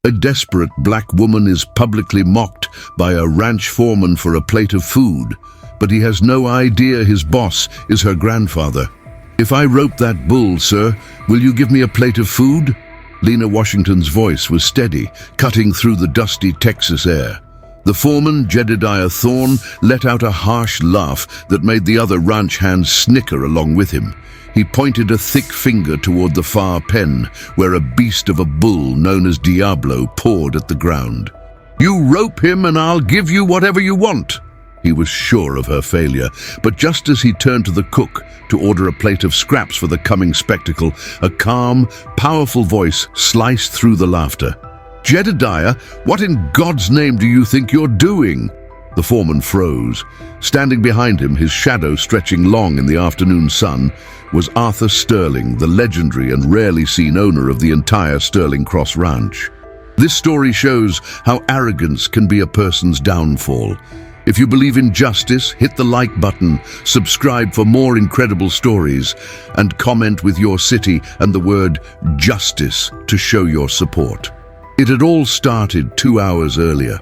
A desperate black woman is publicly mocked by a ranch foreman for a plate of food, but he has no idea his boss is her grandfather. "If I rope that bull, sir, will you give me a plate of food?" Lena Washington's voice was steady, cutting through the dusty Texas air. The foreman, Jedediah Thorne, let out a harsh laugh that made the other ranch hands snicker along with him. He pointed a thick finger toward the far pen, where a beast of a bull known as Diablo pawed at the ground. "You rope him and I'll give you whatever you want." He was sure of her failure, but just as he turned to the cook to order a plate of scraps for the coming spectacle, a calm, powerful voice sliced through the laughter. "Jedediah, what in God's name do you think you're doing?" The foreman froze. Standing behind him, his shadow stretching long in the afternoon sun, was Arthur Sterling, the legendary and rarely seen owner of the entire Sterling Cross Ranch. This story shows how arrogance can be a person's downfall. If you believe in justice, hit the like button, subscribe for more incredible stories, and comment with your city and the word justice to show your support. It had all started 2 hours earlier.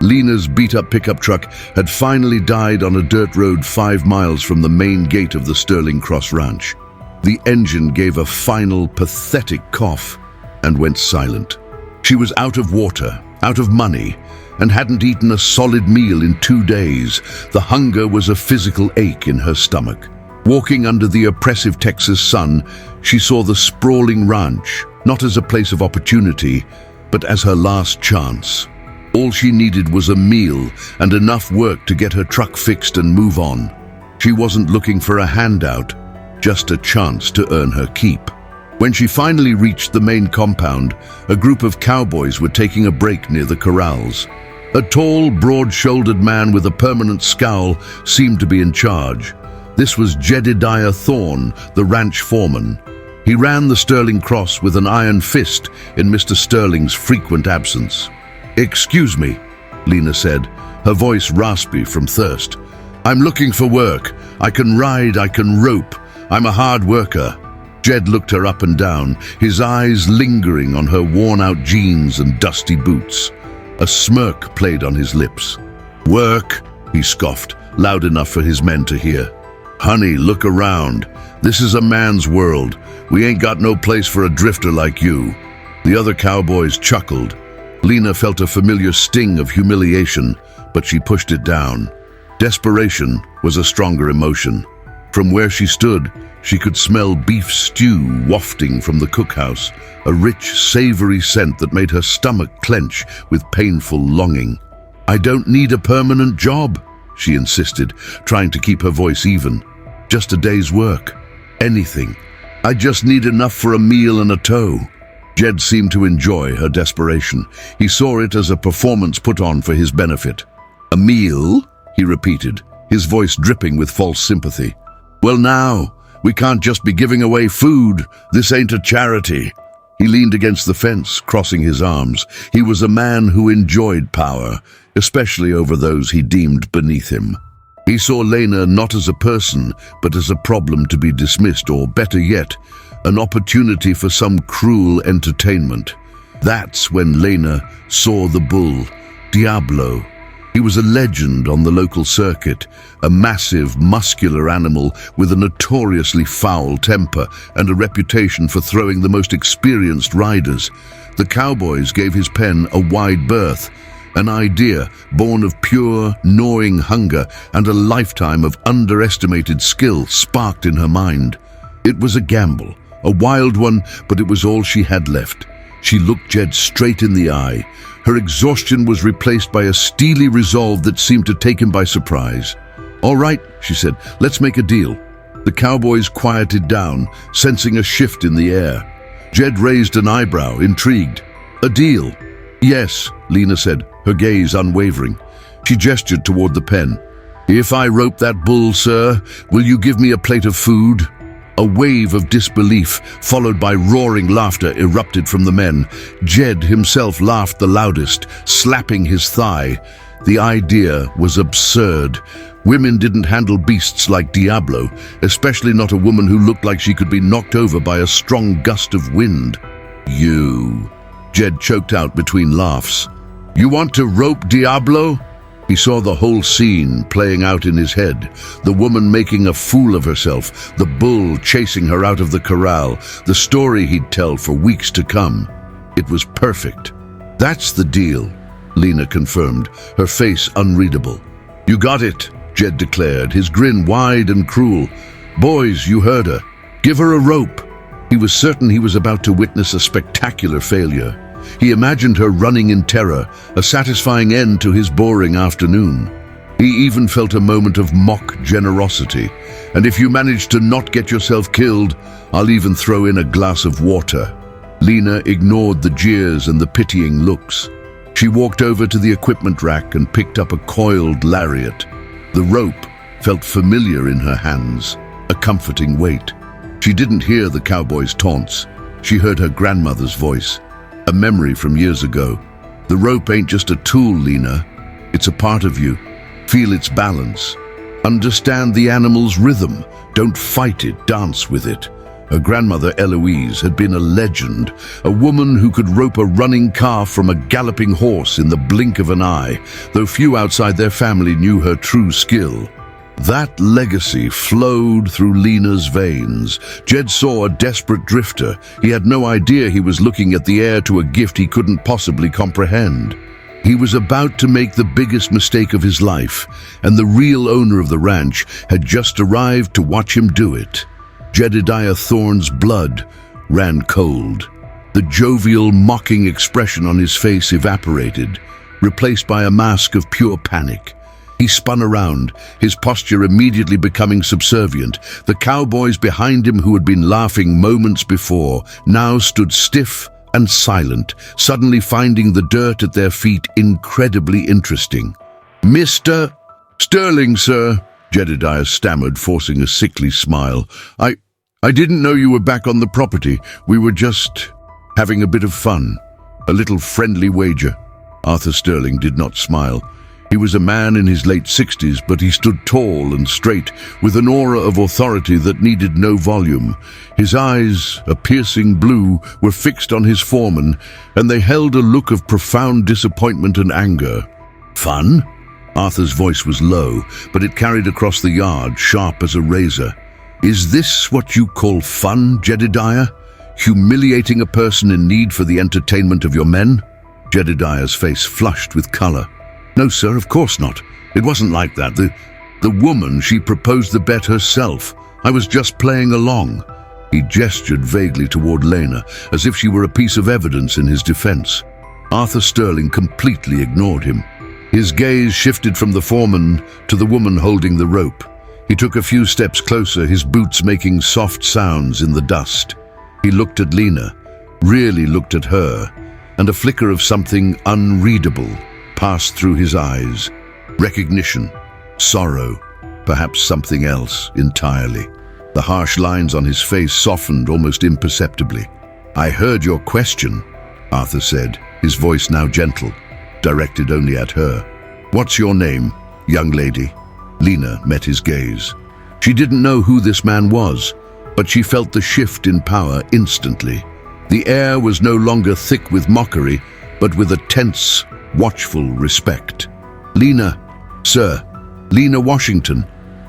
Lena's beat-up pickup truck had finally died on a dirt road 5 miles from the main gate of the Sterling Cross Ranch. The engine gave a final, pathetic cough and went silent. She was out of water, out of money, and hadn't eaten a solid meal in 2 days. The hunger was a physical ache in her stomach. Walking under the oppressive Texas sun, she saw the sprawling ranch, not as a place of opportunity, but as her last chance. All she needed was a meal and enough work to get her truck fixed and move on. She wasn't looking for a handout, just a chance to earn her keep. When she finally reached the main compound, a group of cowboys were taking a break near the corrals. A tall, broad-shouldered man with a permanent scowl seemed to be in charge. This was Jedediah Thorne, the ranch foreman. He ran the Sterling Cross with an iron fist in Mr. Sterling's frequent absence. "Excuse me," Lena said, her voice raspy from thirst. "I'm looking for work. I can ride, I can rope. I'm a hard worker." Jed looked her up and down, his eyes lingering on her worn-out jeans and dusty boots. A smirk played on his lips. "Work?" he scoffed, loud enough for his men to hear. "Honey, look around. This is a man's world. We ain't got no place for a drifter like you." The other cowboys chuckled. Lena felt a familiar sting of humiliation, but she pushed it down. Desperation was a stronger emotion. From where she stood, she could smell beef stew wafting from the cookhouse, a rich, savory scent that made her stomach clench with painful longing. "I don't need a permanent job," she insisted, trying to keep her voice even. "Just a day's work. Anything. I just need enough for a meal and a tow." Jed seemed to enjoy her desperation. He saw it as a performance put on for his benefit. "A meal?" he repeated, his voice dripping with false sympathy. "Well now, we can't just be giving away food. This ain't a charity." He leaned against the fence, crossing his arms. He was a man who enjoyed power, especially over those he deemed beneath him. He saw Lena not as a person, but as a problem to be dismissed, or better yet, an opportunity for some cruel entertainment. That's when Lena saw the bull, Diablo. He was a legend on the local circuit, a massive, muscular animal with a notoriously foul temper and a reputation for throwing the most experienced riders. The cowboys gave his pen a wide berth, an idea born of pure, gnawing hunger and a lifetime of underestimated skill sparked in her mind. It was a gamble, a wild one, but it was all she had left. She looked Jed straight in the eye. Her exhaustion was replaced by a steely resolve that seemed to take him by surprise. "All right," she said, "let's make a deal." The cowboys quieted down, sensing a shift in the air. Jed raised an eyebrow, intrigued. "A deal?" "Yes," Lena said, her gaze unwavering. She gestured toward the pen. "If I rope that bull, sir, will you give me a plate of food?" A wave of disbelief, followed by roaring laughter, erupted from the men. Jed himself laughed the loudest, slapping his thigh. The idea was absurd. Women didn't handle beasts like Diablo, especially not a woman who looked like she could be knocked over by a strong gust of wind. "You." Jed choked out between laughs. "You want to rope Diablo?" He saw the whole scene playing out in his head. The woman making a fool of herself, the bull chasing her out of the corral, the story he'd tell for weeks to come. It was perfect. "That's the deal," Lena confirmed, her face unreadable. "You got it," Jed declared, his grin wide and cruel. "Boys, you heard her. Give her a rope." He was certain he was about to witness a spectacular failure. He imagined her running in terror, a satisfying end to his boring afternoon. He even felt a moment of mock generosity. "And if you manage to not get yourself killed, I'll even throw in a glass of water." Lena ignored the jeers and the pitying looks. She walked over to the equipment rack and picked up a coiled lariat. The rope felt familiar in her hands, a comforting weight. She didn't hear the cowboy's taunts. She heard her grandmother's voice, a memory from years ago. "The rope ain't just a tool, Lena. It's a part of you. Feel its balance. Understand the animal's rhythm. Don't fight it, dance with it." Her grandmother Eloise had been a legend, a woman who could rope a running calf from a galloping horse in the blink of an eye, though few outside their family knew her true skill. That legacy flowed through Lena's veins. Jed saw a desperate drifter. He had no idea he was looking at the heir to a gift he couldn't possibly comprehend. He was about to make the biggest mistake of his life, and the real owner of the ranch had just arrived to watch him do it. Jedediah Thorne's blood ran cold. The jovial, mocking expression on his face evaporated, replaced by a mask of pure panic. He spun around, his posture immediately becoming subservient. The cowboys behind him, who had been laughing moments before, now stood stiff and silent, suddenly finding the dirt at their feet incredibly interesting. "Mr. Sterling, sir," Jedediah stammered, forcing a sickly smile. I didn't know you were back on the property. We were just having a bit of fun, a little friendly wager." Arthur Sterling did not smile. He was a man in his late 60s, but he stood tall and straight, with an aura of authority that needed no volume. His eyes, a piercing blue, were fixed on his foreman, and they held a look of profound disappointment and anger. "Fun?" Arthur's voice was low, but it carried across the yard, sharp as a razor. "Is this what you call fun, Jedediah? Humiliating a person in need for the entertainment of your men?" Jedediah's face flushed with color. "No, sir, of course not. It wasn't like that. The woman, she proposed the bet herself. I was just playing along." He gestured vaguely toward Lena, as if she were a piece of evidence in his defense. Arthur Sterling completely ignored him. His gaze shifted from the foreman to the woman holding the rope. He took a few steps closer, his boots making soft sounds in the dust. He looked at Lena, really looked at her, and a flicker of something unreadable passed through his eyes. Recognition, sorrow, perhaps something else entirely. The harsh lines on his face softened almost imperceptibly. "I heard your question," Arthur said, his voice now gentle, directed only at her. "What's your name, young lady?" Lena met his gaze. She didn't know who this man was, but she felt the shift in power instantly. The air was no longer thick with mockery, but with a tense, watchful respect. "Lena, sir, Lena Washington."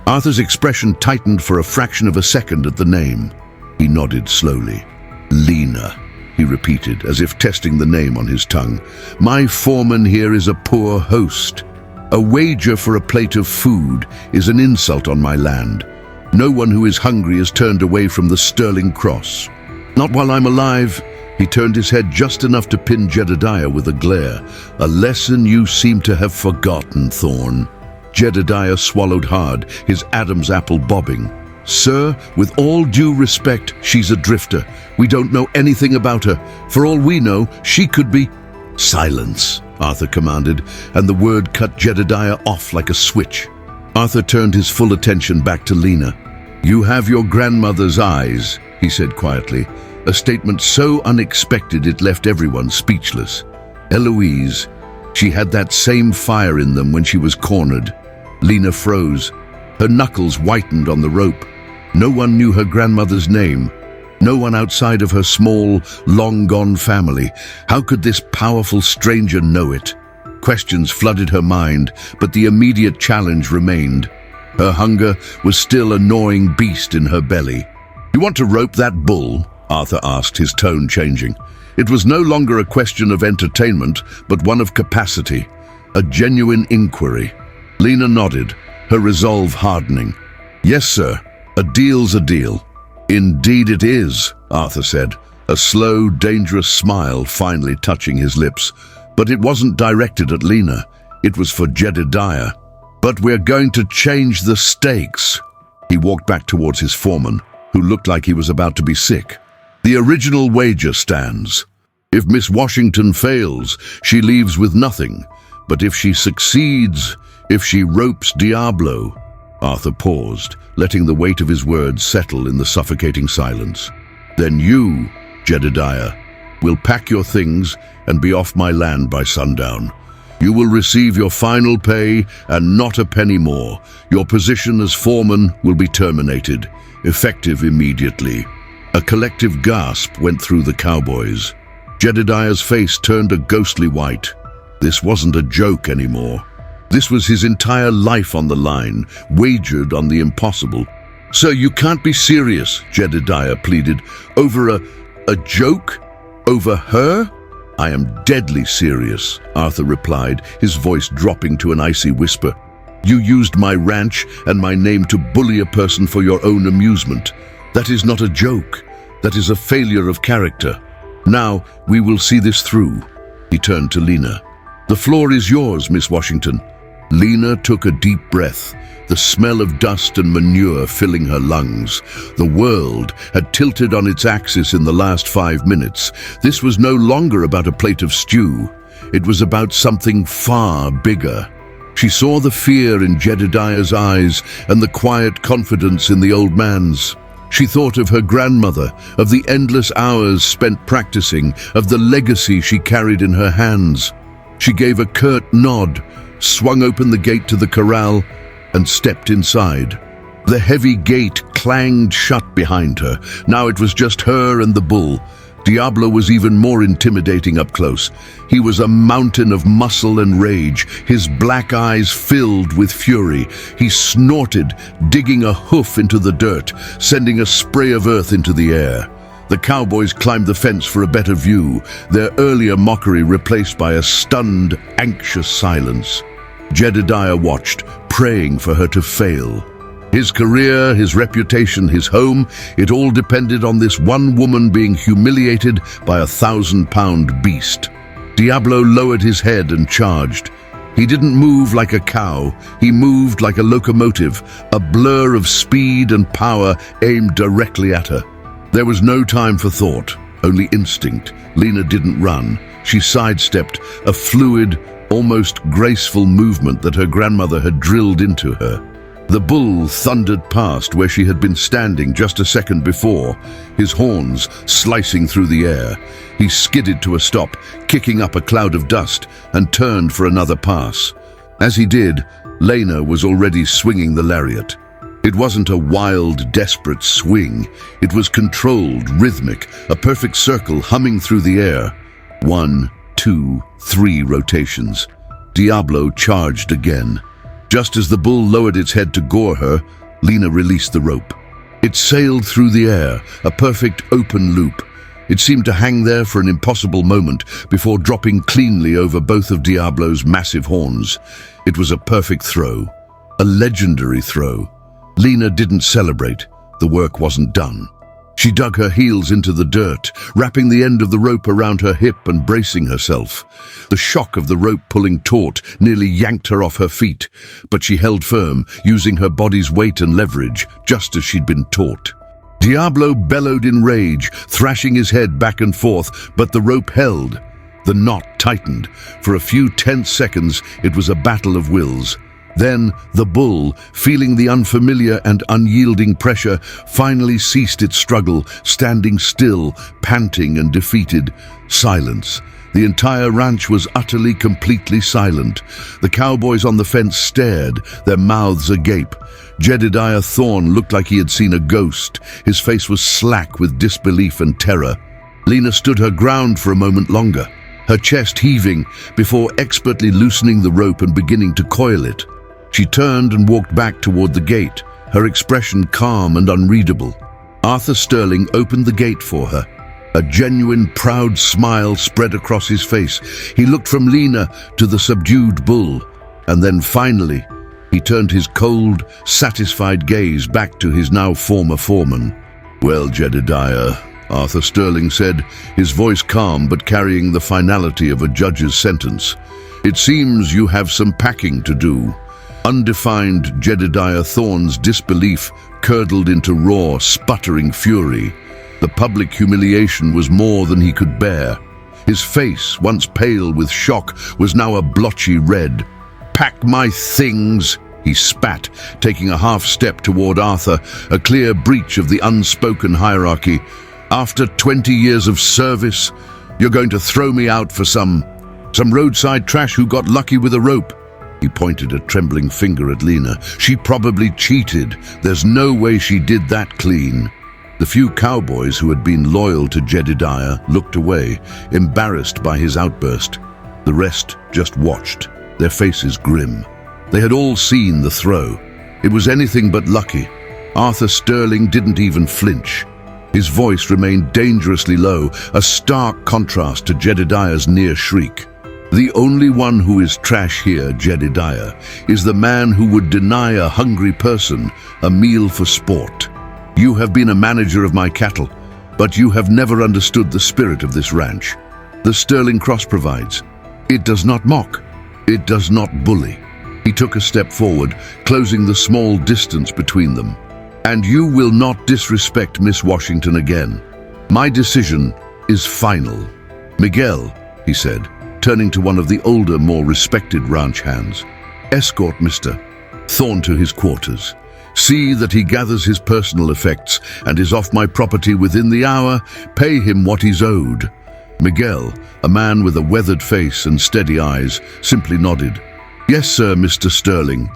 Arthur's expression tightened for a fraction of a second at the name. He nodded slowly. "Lena," he repeated, as if testing the name on his tongue. "My foreman here is a poor host. A wager for a plate of food is an insult on my land. No one who is hungry is turned away from the Sterling Cross. Not while I'm alive." He turned his head just enough to pin Jedediah with a glare. "A lesson you seem to have forgotten, Thorne." Jedediah swallowed hard, his Adam's apple bobbing. "Sir, with all due respect, she's a drifter. We don't know anything about her. For all we know, she could be—" "Silence," Arthur commanded, and the word cut Jedediah off like a switch. Arthur turned his full attention back to Lena. "You have your grandmother's eyes," he said quietly, a statement so unexpected it left everyone speechless. Eloise, she had that same fire in them when she was cornered. Lena froze. Her knuckles whitened on the rope. No one knew her grandmother's name. No one outside of her small, long-gone family. How could this powerful stranger know it? Questions flooded her mind, but the immediate challenge remained. Her hunger was still a gnawing beast in her belly. "You want to rope that bull?" Arthur asked, his tone changing. It was no longer a question of entertainment, but one of capacity, a genuine inquiry. Lena nodded, her resolve hardening. "Yes, sir. A deal's a deal." "Indeed it is," Arthur said, a slow, dangerous smile finally touching his lips. But it wasn't directed at Lena. It was for Jedediah. "But we're going to change the stakes." He walked back towards his foreman, who looked like he was about to be sick. "The original wager stands. If Miss Washington fails, she leaves with nothing. But if she succeeds, if she ropes Diablo..." Arthur paused, letting the weight of his words settle in the suffocating silence. "Then you, Jedediah, will pack your things and be off my land by sundown. You will receive your final pay and not a penny more. Your position as foreman will be terminated, effective immediately." A collective gasp went through the cowboys. Jedediah's face turned a ghostly white. This wasn't a joke anymore. This was his entire life on the line, wagered on the impossible. "Sir, you can't be serious," Jedediah pleaded. "Over a joke? Over her?" "I am deadly serious," Arthur replied, his voice dropping to an icy whisper. "You used my ranch and my name to bully a person for your own amusement. That is not a joke. That is a failure of character. Now we will see this through." He turned to Lena. "The floor is yours, Miss Washington." Lena took a deep breath, the smell of dust and manure filling her lungs. The world had tilted on its axis in the last 5 minutes. This was no longer about a plate of stew. It was about something far bigger. She saw the fear in Jedediah's eyes and the quiet confidence in the old man's. She thought of her grandmother, of the endless hours spent practicing, of the legacy she carried in her hands. She gave a curt nod, swung open the gate to the corral, and stepped inside. The heavy gate clanged shut behind her. Now it was just her and the bull. Diablo was even more intimidating up close. He was a mountain of muscle and rage, his black eyes filled with fury. He snorted, digging a hoof into the dirt, sending a spray of earth into the air. The cowboys climbed the fence for a better view, their earlier mockery replaced by a stunned, anxious silence. Jedediah watched, praying for her to fail. His career, his reputation, his home, it all depended on this one woman being humiliated by a 1,000-pound beast. Diablo lowered his head and charged. He didn't move like a cow, he moved like a locomotive, a blur of speed and power aimed directly at her. There was no time for thought, only instinct. Lena didn't run. She sidestepped, a fluid, almost graceful movement that her grandmother had drilled into her. The bull thundered past where she had been standing just a second before, his horns slicing through the air. He skidded to a stop, kicking up a cloud of dust, and turned for another pass. As he did, Lena was already swinging the lariat. It wasn't a wild, desperate swing. It was controlled, rhythmic, a perfect circle humming through the air. 1, 2, 3 rotations. Diablo charged again. Just as the bull lowered its head to gore her, Lena released the rope. It sailed through the air, a perfect open loop. It seemed to hang there for an impossible moment before dropping cleanly over both of Diablo's massive horns. It was a perfect throw, a legendary throw. Lena didn't celebrate. The work wasn't done. She dug her heels into the dirt, wrapping the end of the rope around her hip and bracing herself. The shock of the rope pulling taut nearly yanked her off her feet, but she held firm, using her body's weight and leverage, just as she'd been taught. Diablo bellowed in rage, thrashing his head back and forth, but the rope held. The knot tightened. For a few tense seconds, it was a battle of wills. Then the bull, feeling the unfamiliar and unyielding pressure, finally ceased its struggle, standing still, panting and defeated. Silence. The entire ranch was utterly, completely silent. The cowboys on the fence stared, their mouths agape. Jedediah Thorne looked like he had seen a ghost. His face was slack with disbelief and terror. Lena stood her ground for a moment longer, her chest heaving, before expertly loosening the rope and beginning to coil it. She turned and walked back toward the gate, her expression calm and unreadable. Arthur Sterling opened the gate for her. A genuine, proud smile spread across his face. He looked from Lena to the subdued bull, and then finally, he turned his cold, satisfied gaze back to his now former foreman. "Well, Jedediah," Arthur Sterling said, his voice calm but carrying the finality of a judge's sentence, "it seems you have some packing to do." Undefined Jedediah Thorne's disbelief curdled into raw, sputtering fury. The public humiliation was more than he could bear. His face, once pale with shock, was now a blotchy red. "Pack my things," he spat, taking a half step toward Arthur, a clear breach of the unspoken hierarchy. "After 20 years of service, you're going to throw me out for some roadside trash who got lucky with a rope." He pointed a trembling finger at Lena. "She probably cheated. There's no way she did that clean." The few cowboys who had been loyal to Jedediah looked away, embarrassed by his outburst. The rest just watched, their faces grim. They had all seen the throw. It was anything but lucky. Arthur Sterling didn't even flinch. His voice remained dangerously low, a stark contrast to Jedediah's near shriek. "The only one who is trash here, Jedediah, is the man who would deny a hungry person a meal for sport. You have been a manager of my cattle, but you have never understood the spirit of this ranch. The Sterling Cross provides. It does not mock. It does not bully." He took a step forward, closing the small distance between them. "And you will not disrespect Miss Washington again. My decision is final." "Miguel," he said, turning to one of the older, more respected ranch hands, "escort Mr. Thorne to his quarters. See that he gathers his personal effects and is off my property within the hour. Pay him what he's owed." Miguel, a man with a weathered face and steady eyes, simply nodded. "Yes, sir, Mr. Sterling."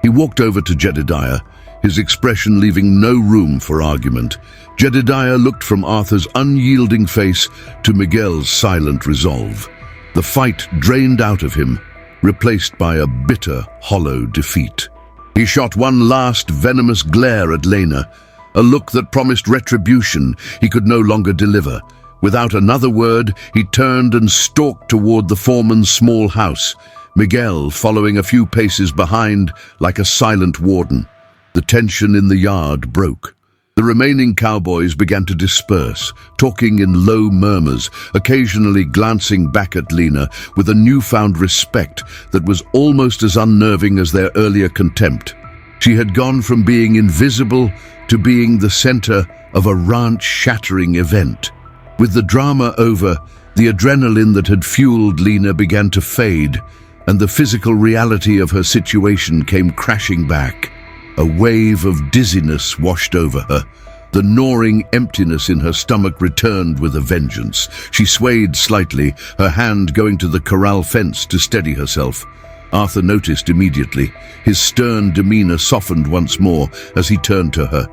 He walked over to Jedediah, his expression leaving no room for argument. Jedediah looked from Arthur's unyielding face to Miguel's silent resolve. The fight drained out of him, replaced by a bitter, hollow defeat. He shot one last venomous glare at Lena, a look that promised retribution he could no longer deliver. Without another word, he turned and stalked toward the foreman's small house, Miguel following a few paces behind like a silent warden. The tension in the yard broke. The remaining cowboys began to disperse, talking in low murmurs, occasionally glancing back at Lena with a newfound respect that was almost as unnerving as their earlier contempt. She had gone from being invisible to being the center of a ranch-shattering event. With the drama over, the adrenaline that had fueled Lena began to fade, and the physical reality of her situation came crashing back. A wave of dizziness washed over her. The gnawing emptiness in her stomach returned with a vengeance. She swayed slightly, her hand going to the corral fence to steady herself. Arthur noticed immediately. His stern demeanor softened once more as he turned to her.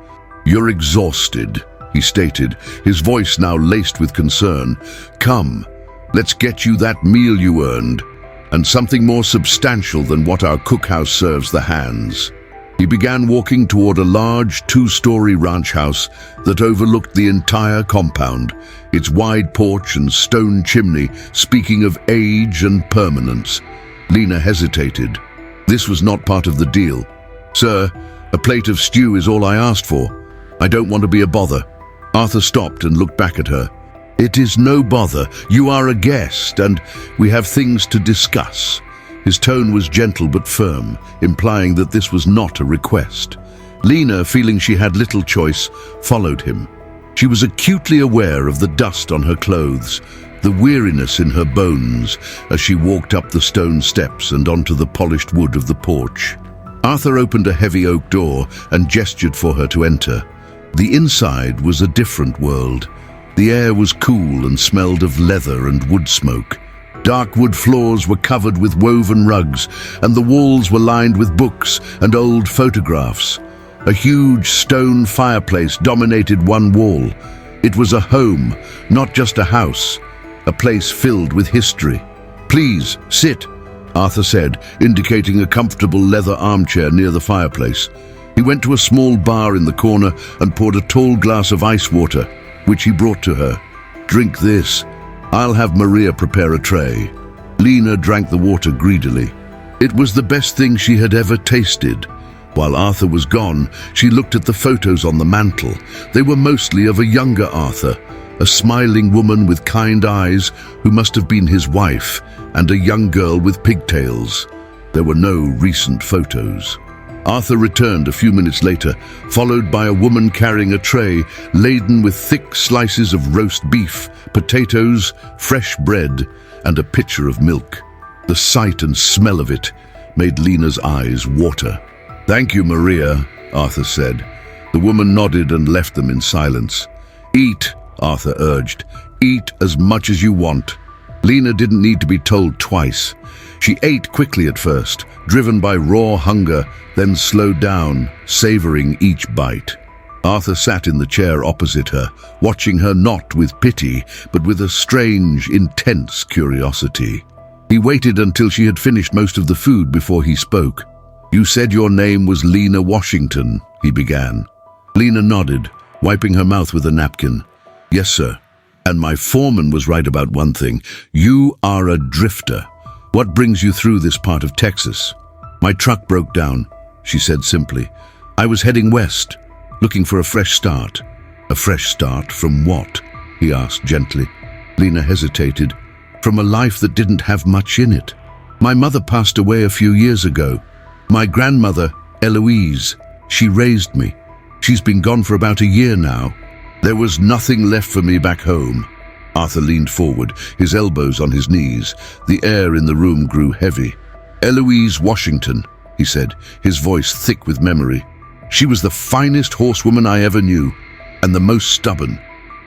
"You're exhausted," he stated, his voice now laced with concern. "Come, let's get you that meal you earned, and something more substantial than what our cookhouse serves the hands." He began walking toward a large two-story ranch house that overlooked the entire compound, its wide porch and stone chimney speaking of age and permanence. Lena hesitated. This was not part of the deal. "Sir, a plate of stew is all I asked for. I don't want to be a bother." Arthur stopped and looked back at her. "It is no bother. You are a guest, and we have things to discuss." His tone was gentle but firm, implying that this was not a request. Lena, feeling she had little choice, followed him. She was acutely aware of the dust on her clothes, the weariness in her bones as she walked up the stone steps and onto the polished wood of the porch. Arthur opened a heavy oak door and gestured for her to enter. The inside was a different world. The air was cool and smelled of leather and wood smoke. Dark wood floors were covered with woven rugs, and the walls were lined with books and old photographs. A huge stone fireplace dominated one wall. It was a home, not just a house, a place filled with history. "Please, sit," Arthur said, indicating a comfortable leather armchair near the fireplace. He went to a small bar in the corner and poured a tall glass of ice water, which he brought to her. "Drink this. I'll have Maria prepare a tray." Lena drank the water greedily. It was the best thing she had ever tasted. While Arthur was gone, she looked at the photos on the mantel. They were mostly of a younger Arthur, a smiling woman with kind eyes who must have been his wife, and a young girl with pigtails. There were no recent photos. Arthur returned a few minutes later, followed by a woman carrying a tray laden with thick slices of roast beef, potatoes, fresh bread, and a pitcher of milk. The sight and smell of it made Lena's eyes water. "Thank you, Maria," Arthur said. The woman nodded and left them in silence. "Eat," Arthur urged. "Eat as much as you want." Lena didn't need to be told twice. She ate quickly at first, driven by raw hunger, then slowed down, savoring each bite. Arthur sat in the chair opposite her, watching her not with pity, but with a strange, intense curiosity. He waited until she had finished most of the food before he spoke. "You said your name was Lena Washington," he began. Lena nodded, wiping her mouth with a napkin. "Yes, sir. And my foreman was right about one thing. You are a drifter. What brings you through this part of Texas?" "My truck broke down," she said simply. "I was heading west, looking for a fresh start." "A fresh start from what?" he asked gently. Lena hesitated. "From a life that didn't have much in it. My mother passed away a few years ago. My grandmother, Eloise, she raised me. She's been gone for about a year now. There was nothing left for me back home." Arthur leaned forward, his elbows on his knees. The air in the room grew heavy. "Eloise Washington," he said, his voice thick with memory. "She was the finest horsewoman I ever knew, and the most stubborn.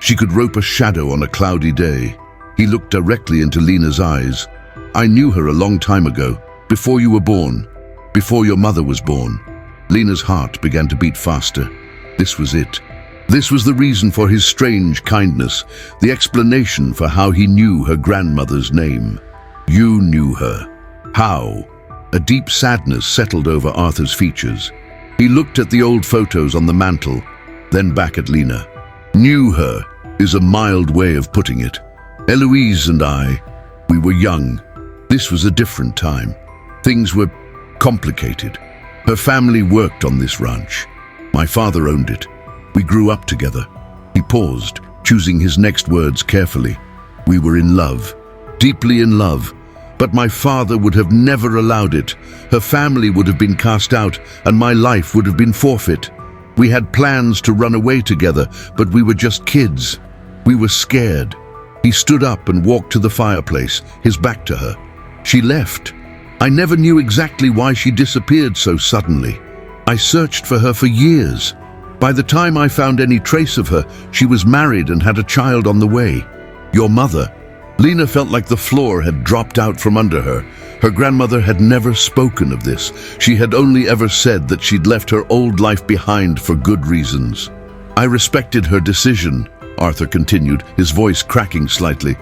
She could rope a shadow on a cloudy day." He looked directly into Lena's eyes. "I knew her a long time ago, before you were born, before your mother was born." Lena's heart began to beat faster. This was it. This was the reason for his strange kindness, the explanation for how he knew her grandmother's name. "You knew her. How?" A deep sadness settled over Arthur's features. He looked at the old photos on the mantel, then back at Lena. "Knew her is a mild way of putting it. Eloise and I, we were young. This was a different time. Things were complicated. Her family worked on this ranch. My father owned it. We grew up together." He paused, choosing his next words carefully. "We were in love, deeply in love, but my father would have never allowed it. Her family would have been cast out, and my life would have been forfeit. We had plans to run away together, but we were just kids. We were scared." He stood up and walked to the fireplace, his back to her. "She left. I never knew exactly why she disappeared so suddenly. I searched for her for years. By the time I found any trace of her, she was married and had a child on the way. Your mother." Lena felt like the floor had dropped out from under her. Her grandmother had never spoken of this. She had only ever said that she'd left her old life behind for good reasons. "I respected her decision," Arthur continued, his voice cracking slightly.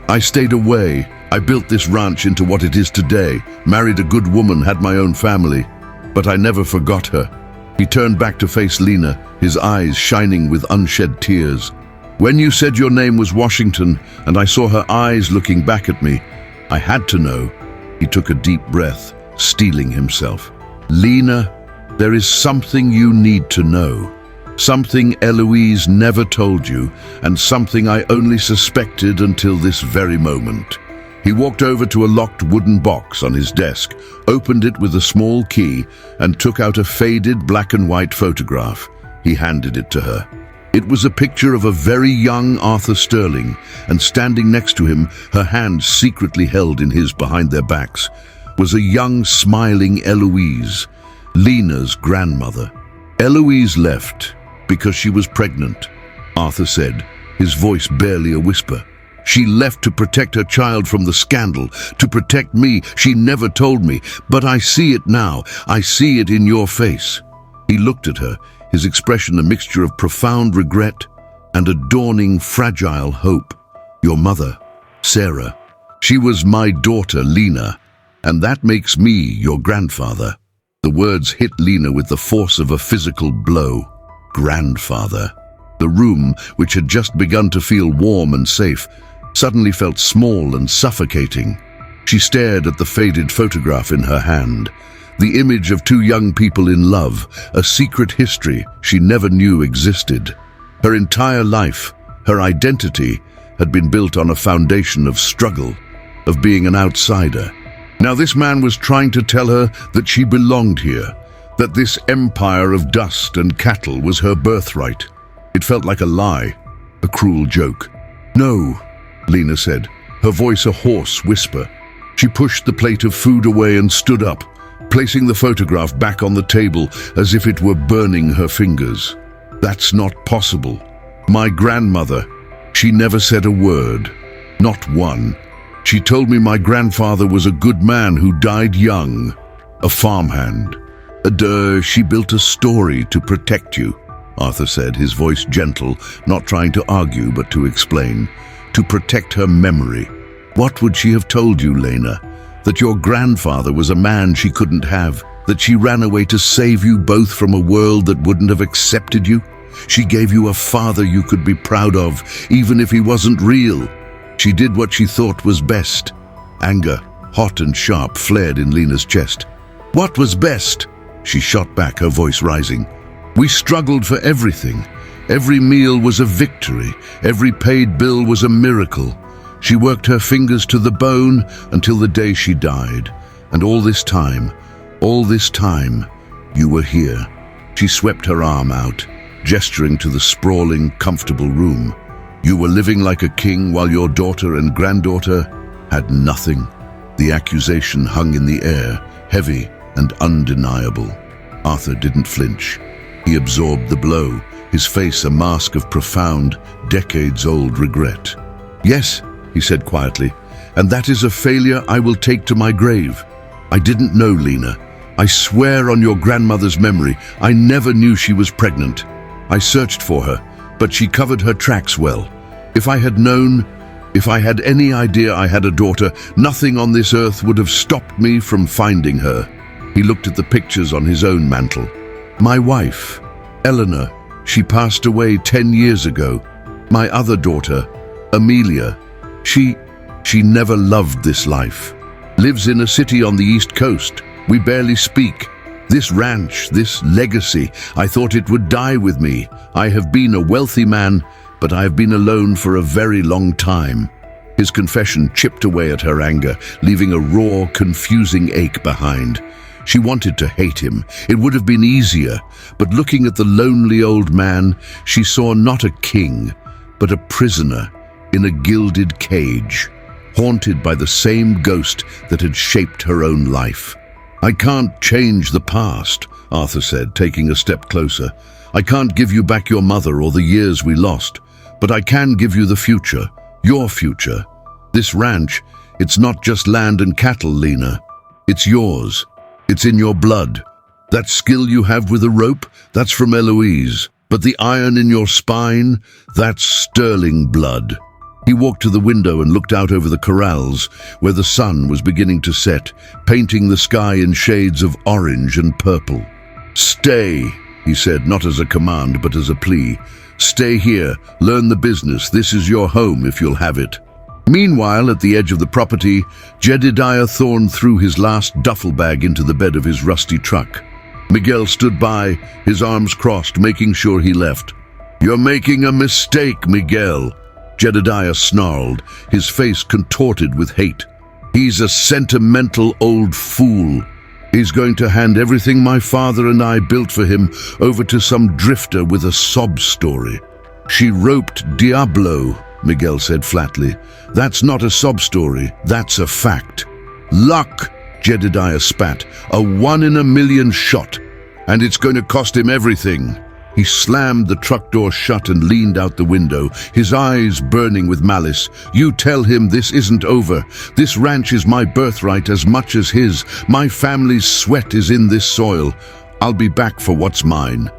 "I stayed away. I built this ranch into what it is today, married a good woman, had my own family. But I never forgot her." He turned back to face Lena, his eyes shining with unshed tears. "When you said your name was Washington, and I saw her eyes looking back at me, I had to know." He took a deep breath, steeling himself. "Lena, there is something you need to know. Something Eloise never told you, and something I only suspected until this very moment." He walked over to a locked wooden box on his desk, opened it with a small key, and took out a faded black and white photograph. He handed it to her. It was a picture of a very young Arthur Sterling, and standing next to him, her hands secretly held in his behind their backs, was a young, smiling Eloise, Lena's grandmother. "Eloise left because she was pregnant," Arthur said, his voice barely a whisper. She left to protect her child from the scandal, to protect me. She never told me, but I see it now. I see it in your face." He looked at her, his expression a mixture of profound regret and a dawning, fragile hope. "Your mother, Sarah. She was my daughter, Lena, and that makes me your grandfather." The words hit Lena with the force of a physical blow. Grandfather. The room, which had just begun to feel warm and safe, suddenly felt small and suffocating. She stared at the faded photograph in her hand, the image of two young people in love, a secret history she never knew existed. Her entire life, her identity, had been built on a foundation of struggle, of being an outsider. Now this man was trying to tell her that she belonged here, that this empire of dust and cattle was her birthright. It felt like a lie, a cruel joke. "No," Lena said, her voice a hoarse whisper. She pushed the plate of food away and stood up, placing the photograph back on the table as if it were burning her fingers. "That's not possible. My grandmother, she never said a word, not one. She told me my grandfather was a good man who died young, a farmhand. She built a story to protect you," Arthur said, his voice gentle, not trying to argue but to explain. "To protect her memory. What would she have told you, Lena? That your grandfather was a man she couldn't have, that she ran away to save you both from a world that wouldn't have accepted you? She gave you a father you could be proud of, even if he wasn't real. She did what she thought was best." Anger, hot and sharp, flared in Lena's chest. "What was best?" She shot back, her voice rising. "We struggled for everything. Every meal was a victory. Every paid bill was a miracle. She worked her fingers to the bone until the day she died. And all this time, you were here." She swept her arm out, gesturing to the sprawling, comfortable room. "You were living like a king while your daughter and granddaughter had nothing." The accusation hung in the air, heavy and undeniable. Arthur didn't flinch. He absorbed the blow, his face a mask of profound, decades-old regret. "Yes," he said quietly, "and that is a failure I will take to my grave. I didn't know, Lena. I swear on your grandmother's memory, I never knew she was pregnant. I searched for her, but she covered her tracks well. If I had known, if I had any idea I had a daughter, nothing on this earth would have stopped me from finding her." He looked at the pictures on his own mantle. "My wife, Eleanor, she passed away 10 years ago. My other daughter, Amelia, she never loved this life. Lives in a city on the East Coast. We barely speak. This ranch, this legacy, I thought it would die with me. I have been a wealthy man, but I have been alone for a very long time." His confession chipped away at her anger, leaving a raw, confusing ache behind. She wanted to hate him. It would have been easier, but looking at the lonely old man, she saw not a king, but a prisoner in a gilded cage, haunted by the same ghost that had shaped her own life. "I can't change the past," Arthur said, taking a step closer. "I can't give you back your mother or the years we lost, but I can give you the future, your future. This ranch, it's not just land and cattle, Lena. It's yours. It's in your blood. That skill you have with a rope, that's from Eloise. But the iron in your spine, that's sterling blood." He walked to the window and looked out over the corrals, where the sun was beginning to set, painting the sky in shades of orange and purple. "Stay," he said, not as a command, but as a plea. "Stay here, learn the business. This is your home if you'll have it." Meanwhile, at the edge of the property, Jedediah Thorne threw his last duffel bag into the bed of his rusty truck. Miguel stood by, his arms crossed, making sure he left. "You're making a mistake, Miguel," Jedediah snarled, his face contorted with hate. "He's a sentimental old fool. He's going to hand everything my father and I built for him over to some drifter with a sob story." "She roped Diablo," Miguel said flatly. "That's not a sob story, that's a fact." "Luck," Jedediah spat, "a 1 in a million shot. And it's going to cost him everything." He slammed the truck door shut and leaned out the window, his eyes burning with malice. "You tell him this isn't over. This ranch is my birthright as much as his. My family's sweat is in this soil. I'll be back for what's mine.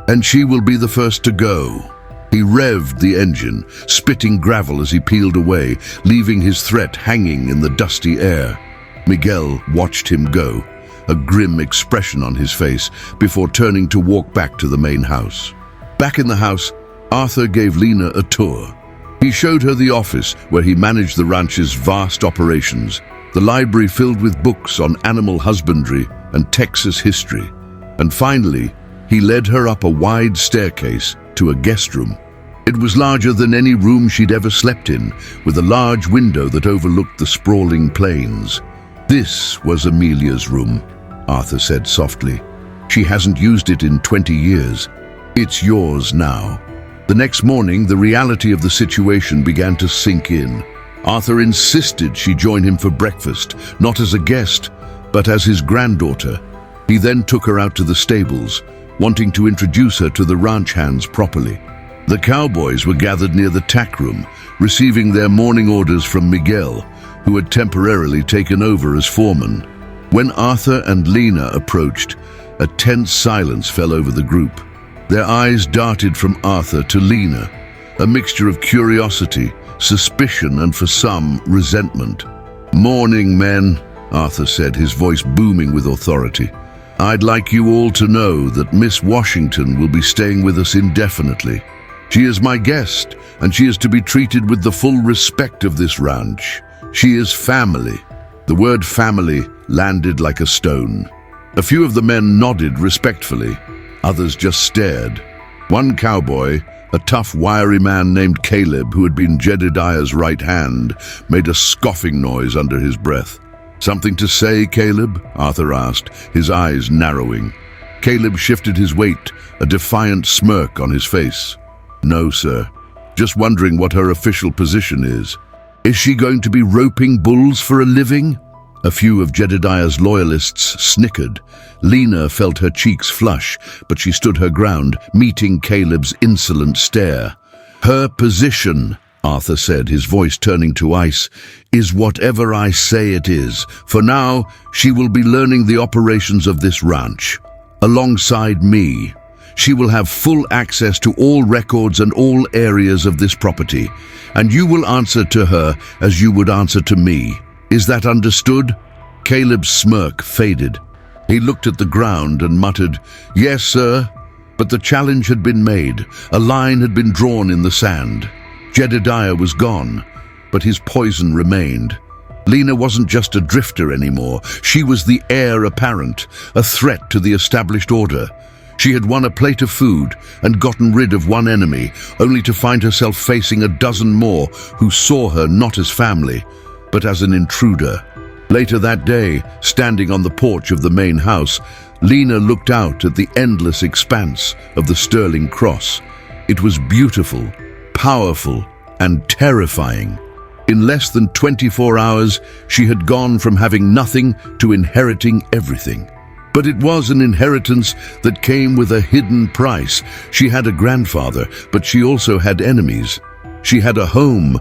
And she will be the first to go." He revved the engine, spitting gravel as he peeled away, leaving his threat hanging in the dusty air. Miguel watched him go, a grim expression on his face, before turning to walk back to the main house. Back in the house, Arthur gave Lena a tour. He showed her the office where he managed the ranch's vast operations, the library filled with books on animal husbandry and Texas history. And finally, he led her up a wide staircase to a guest room. It was larger than any room she'd ever slept in, with a large window that overlooked the sprawling plains. "This was Amelia's room," Arthur said softly. "She hasn't used it in 20 years. It's yours now." The next morning, the reality of the situation began to sink in. Arthur insisted she join him for breakfast, not as a guest, but as his granddaughter. He then took her out to the stables, wanting to introduce her to the ranch hands properly. The cowboys were gathered near the tack room, receiving their morning orders from Miguel, who had temporarily taken over as foreman. When Arthur and Lena approached, a tense silence fell over the group. Their eyes darted from Arthur to Lena, a mixture of curiosity, suspicion, and for some, resentment. "Morning, men," Arthur said, his voice booming with authority. "I'd like you all to know that Miss Washington will be staying with us indefinitely. She is my guest, and she is to be treated with the full respect of this ranch. She is family." The word family landed like a stone. A few of the men nodded respectfully. Others just stared. One cowboy, a tough, wiry man named Caleb, who had been Jedediah's right hand, made a scoffing noise under his breath. "Something to say, Caleb?" Arthur asked, his eyes narrowing. Caleb shifted his weight, a defiant smirk on his face. "No, sir. Just wondering what her official position is." "Is she going to be roping bulls for a living?" A few of Jedediah's loyalists snickered. Lena felt her cheeks flush, but she stood her ground, meeting Caleb's insolent stare. "Her position," Arthur said, his voice turning to ice, "is whatever I say it is. For now, she will be learning the operations of this ranch, alongside me. She will have full access to all records and all areas of this property, and you will answer to her as you would answer to me. Is that understood?" Caleb's smirk faded. He looked at the ground and muttered, "Yes, sir." But the challenge had been made. A line had been drawn in the sand. Jedediah was gone, but his poison remained. Lena wasn't just a drifter anymore. She was the heir apparent, a threat to the established order. She had won a plate of food and gotten rid of one enemy, only to find herself facing a dozen more who saw her not as family, but as an intruder. Later that day, standing on the porch of the main house, Lena looked out at the endless expanse of the Sterling Cross. It was beautiful, powerful, and terrifying. In less than 24 hours, she had gone from having nothing to inheriting everything. But it was an inheritance that came with a hidden price. She had a grandfather, but she also had enemies. She had a home,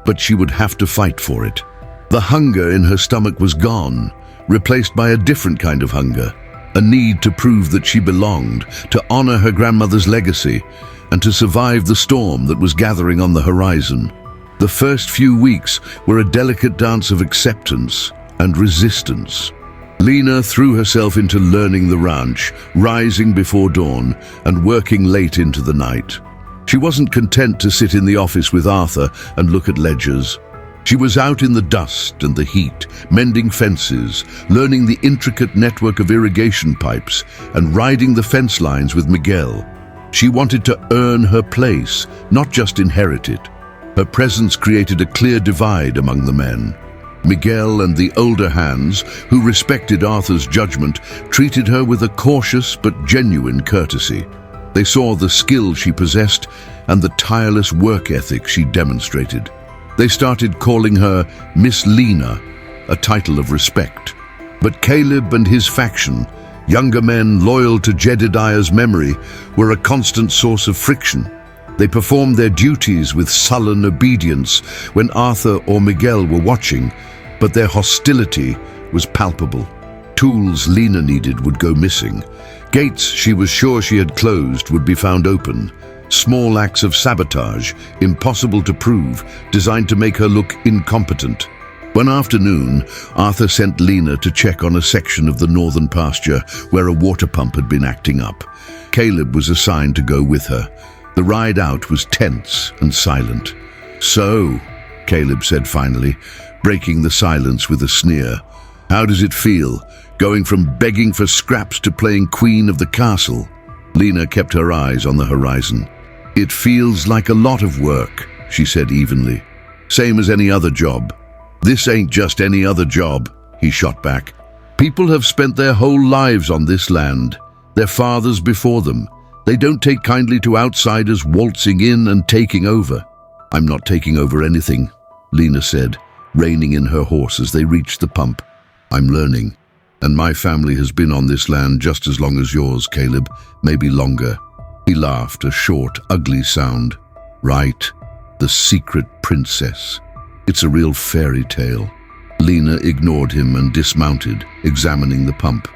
but she would have to fight for it. The hunger in her stomach was gone, replaced by a different kind of hunger, a need to prove that she belonged, to honor her grandmother's legacy, and to survive the storm that was gathering on the horizon. The first few weeks were a delicate dance of acceptance and resistance. Lena threw herself into learning the ranch, rising before dawn and working late into the night. She wasn't content to sit in the office with Arthur and look at ledgers. She was out in the dust and the heat, mending fences, learning the intricate network of irrigation pipes, and riding the fence lines with Miguel. She wanted to earn her place, not just inherit it. Her presence created a clear divide among the men. Miguel and the older hands, who respected Arthur's judgment, treated her with a cautious but genuine courtesy. They saw the skill she possessed and the tireless work ethic she demonstrated. They started calling her Miss Lena, a title of respect. But Caleb and his faction Younger men loyal to Jedediah's memory were a constant source of friction. They performed their duties with sullen obedience when Arthur or Miguel were watching, but their hostility was palpable. Tools Lena needed would go missing. Gates she was sure she had closed would be found open. Small acts of sabotage, impossible to prove, designed to make her look incompetent. One afternoon, Arthur sent Lena to check on a section of the northern pasture where a water pump had been acting up. Caleb was assigned to go with her. The ride out was tense and silent. "So," Caleb said finally, breaking the silence with a sneer, "how does it feel, going from begging for scraps to playing queen of the castle?" Lena kept her eyes on the horizon. "It feels like a lot of work," she said evenly. "Same as any other job." "This ain't just any other job," he shot back. "People have spent their whole lives on this land, their fathers before them. They don't take kindly to outsiders waltzing in and taking over." "I'm not taking over anything," Lena said, reining in her horse as they reached the pump. "I'm learning, and my family has been on this land just as long as yours, Caleb, maybe longer." He laughed, a short, ugly sound. "Right, the secret princess. It's a real fairy tale." Lena ignored him and dismounted, examining the pump.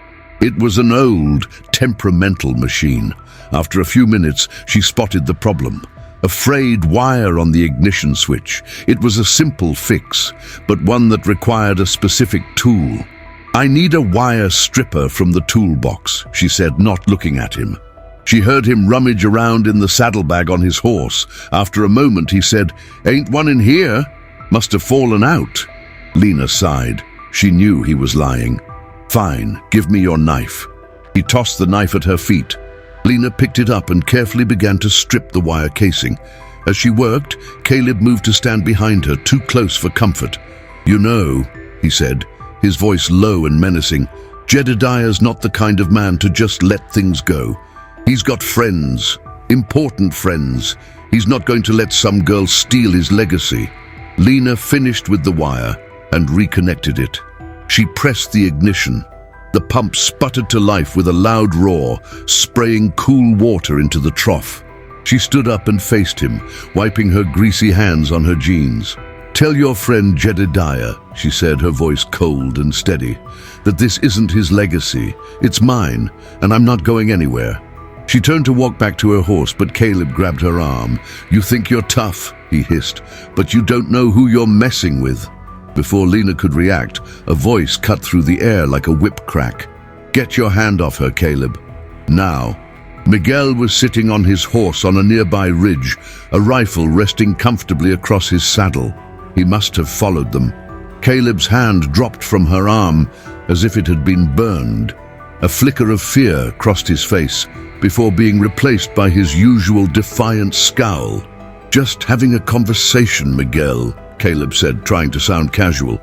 It was an old, temperamental machine. After a few minutes, she spotted the problem. A frayed wire on the ignition switch. It was a simple fix, but one that required a specific tool. "I need a wire stripper from the toolbox," she said, not looking at him. She heard him rummage around in the saddlebag on his horse. After a moment, he said, "Ain't one in here? Must have fallen out." Lena sighed. She knew he was lying. "Fine, give me your knife." He tossed the knife at her feet. Lena picked it up and carefully began to strip the wire casing. As she worked, Caleb moved to stand behind her, too close for comfort. "You know," he said, his voice low and menacing, "Jedediah's not the kind of man to just let things go. He's got friends, important friends. He's not going to let some girl steal his legacy." Lena finished with the wire and reconnected it. She pressed the ignition. The pump sputtered to life with a loud roar, spraying cool water into the trough. She stood up and faced him, wiping her greasy hands on her jeans. "Tell your friend Jedediah," she said, her voice cold and steady, "that this isn't his legacy. It's mine, and I'm not going anywhere." She turned to walk back to her horse, but Caleb grabbed her arm. "You think you're tough," he hissed, "but you don't know who you're messing with." Before Lena could react, a voice cut through the air like a whip crack. "Get your hand off her, Caleb." Now, Miguel was sitting on his horse on a nearby ridge, a rifle resting comfortably across his saddle. He must have followed them. Caleb's hand dropped from her arm as if it had been burned. A flicker of fear crossed his face before being replaced by his usual defiant scowl. "Just having a conversation, Miguel," Caleb said, trying to sound casual.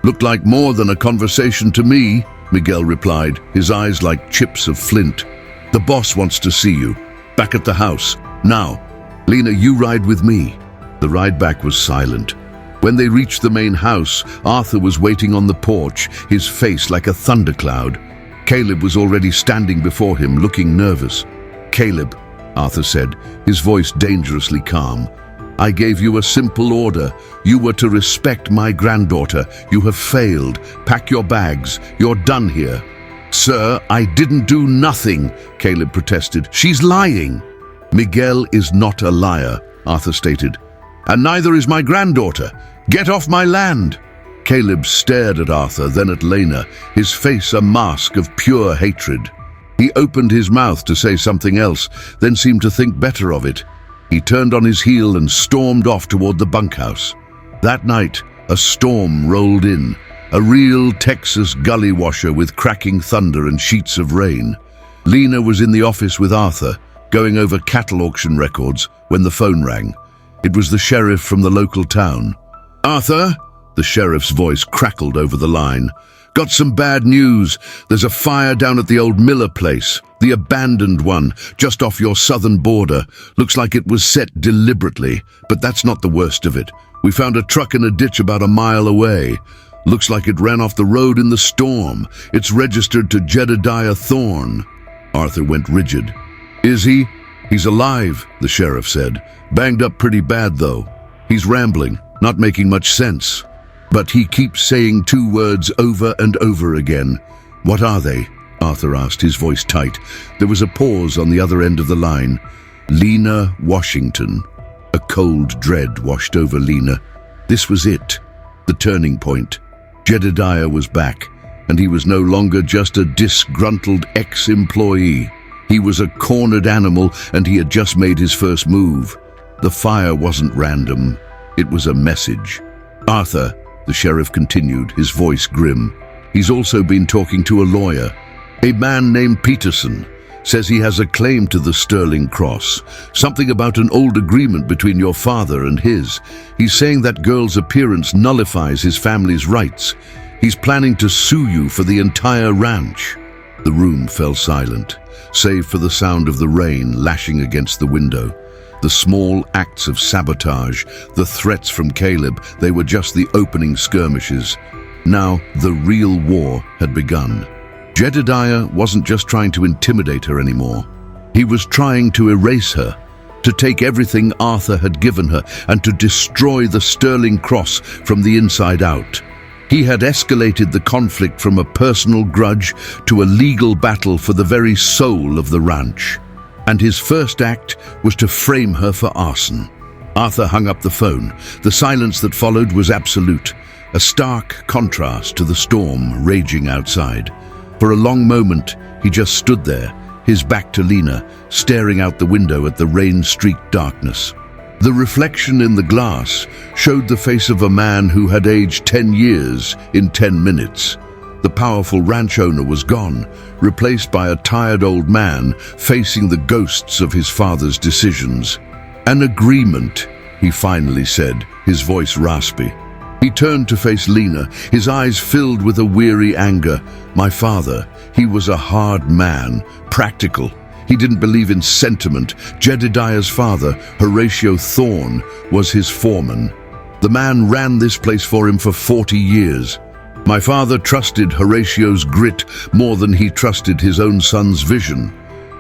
"Looked like more than a conversation to me," Miguel replied, his eyes like chips of flint. "The boss wants to see you. Back at the house. Now. Lena, you ride with me." The ride back was silent. When they reached the main house, Arthur was waiting on the porch, his face like a thundercloud. Caleb was already standing before him, looking nervous. "Caleb," Arthur said, his voice dangerously calm, "I gave you a simple order. You were to respect my granddaughter. You have failed. Pack your bags. You're done here." "Sir, I didn't do nothing," Caleb protested. "She's lying." "Miguel is not a liar," Arthur stated. "And neither is my granddaughter. Get off my land." Caleb stared at Arthur, then at Lena, his face a mask of pure hatred. He opened his mouth to say something else, then seemed to think better of it. He turned on his heel and stormed off toward the bunkhouse. That night, a storm rolled in, a real Texas gully washer with cracking thunder and sheets of rain. Lena was in the office with Arthur, going over cattle auction records, when the phone rang. It was the sheriff from the local town. "Arthur?" The sheriff's voice crackled over the line. "Got some bad news. There's a fire down at the old Miller place, the abandoned one, just off your southern border. Looks like it was set deliberately, but that's not the worst of it. We found a truck in a ditch about a mile away. Looks like it ran off the road in the storm. It's registered to Jedediah Thorne." Arthur went rigid. "Is he?" "He's alive," the sheriff said. "Banged up pretty bad, though. He's rambling, not making much sense. But he keeps saying two words over and over again." "What are they?" Arthur asked, his voice tight. There was a pause on the other end of the line. "Lena Washington." A cold dread washed over Lena. This was it, the turning point. Jedediah was back, and he was no longer just a disgruntled ex-employee. He was a cornered animal, and he had just made his first move. The fire wasn't random. It was a message. "Arthur," the sheriff continued, his voice grim. "He's also been talking to a lawyer. A man named Peterson. Says he has a claim to the Sterling Cross. Something about an old agreement between your father and his. He's saying that girl's appearance nullifies his family's rights. He's planning to sue you for the entire ranch." The room fell silent, save for the sound of the rain lashing against the window. The small acts of sabotage, the threats from Caleb, they were just the opening skirmishes. Now the real war had begun. Jedediah wasn't just trying to intimidate her anymore. He was trying to erase her, to take everything Arthur had given her and to destroy the Sterling Cross from the inside out. He had escalated the conflict from a personal grudge to a legal battle for the very soul of the ranch. And his first act was to frame her for arson. Arthur hung up the phone. The silence that followed was absolute, a stark contrast to the storm raging outside. For a long moment, he just stood there, his back to Lena, staring out the window at the rain-streaked darkness. The reflection in the glass showed the face of a man who had aged 10 years in 10 minutes. The powerful ranch owner was gone, replaced by a tired old man facing the ghosts of his father's decisions. "An agreement," he finally said, his voice raspy. He turned to face Lena, his eyes filled with a weary anger. My father, he was a hard man, practical. He didn't believe in sentiment. Jedediah's father, Horatio Thorne, was his foreman. The man ran this place for him for 40 years. My father trusted Horatio's grit more than he trusted his own son's vision.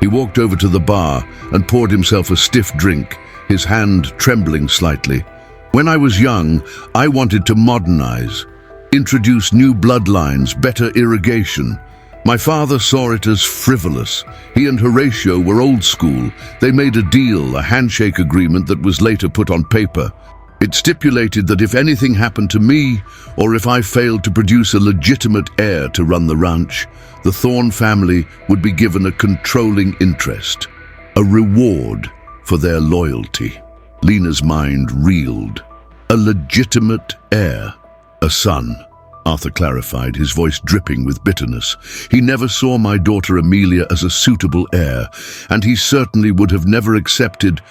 He walked over to the bar and poured himself a stiff drink, his hand trembling slightly. "When I was young, I wanted to modernize, introduce new bloodlines, better irrigation. My father saw it as frivolous. He and Horatio were old school. They made a deal, a handshake agreement that was later put on paper. It stipulated that if anything happened to me, or if I failed to produce a legitimate heir to run the ranch, the Thorne family would be given a controlling interest, a reward for their loyalty." Lena's mind reeled. "A legitimate heir, a son," Arthur clarified, his voice dripping with bitterness. "He never saw my daughter Amelia as a suitable heir, and he certainly would have never accepted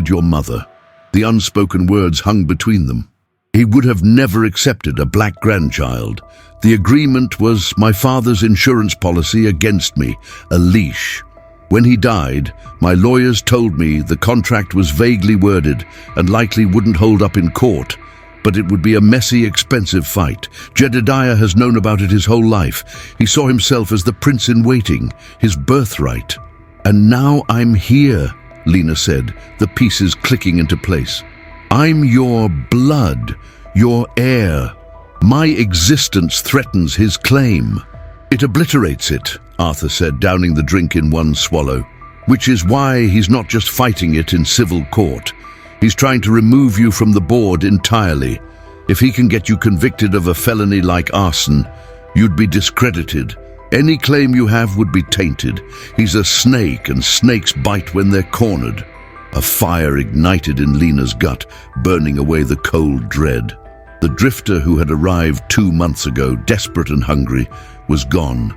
your mother." The unspoken words hung between them. He would have never accepted a black grandchild. The agreement was my father's insurance policy against me, a leash. When he died, my lawyers told me the contract was vaguely worded and likely wouldn't hold up in court, but it would be a messy, expensive fight. Jedediah has known about it his whole life. He saw himself as the prince-in-waiting, his birthright. "And now I'm here," Lena said, the pieces clicking into place. "I'm your blood, your heir. My existence threatens his claim." "It obliterates it," Arthur said, downing the drink in one swallow. "Which is why he's not just fighting it in civil court. He's trying to remove you from the board entirely. If he can get you convicted of a felony like arson, you'd be discredited. Any claim you have would be tainted. He's a snake, and snakes bite when they're cornered." A fire ignited in Lena's gut, burning away the cold dread. The drifter who had arrived 2 months ago, desperate and hungry, was gone.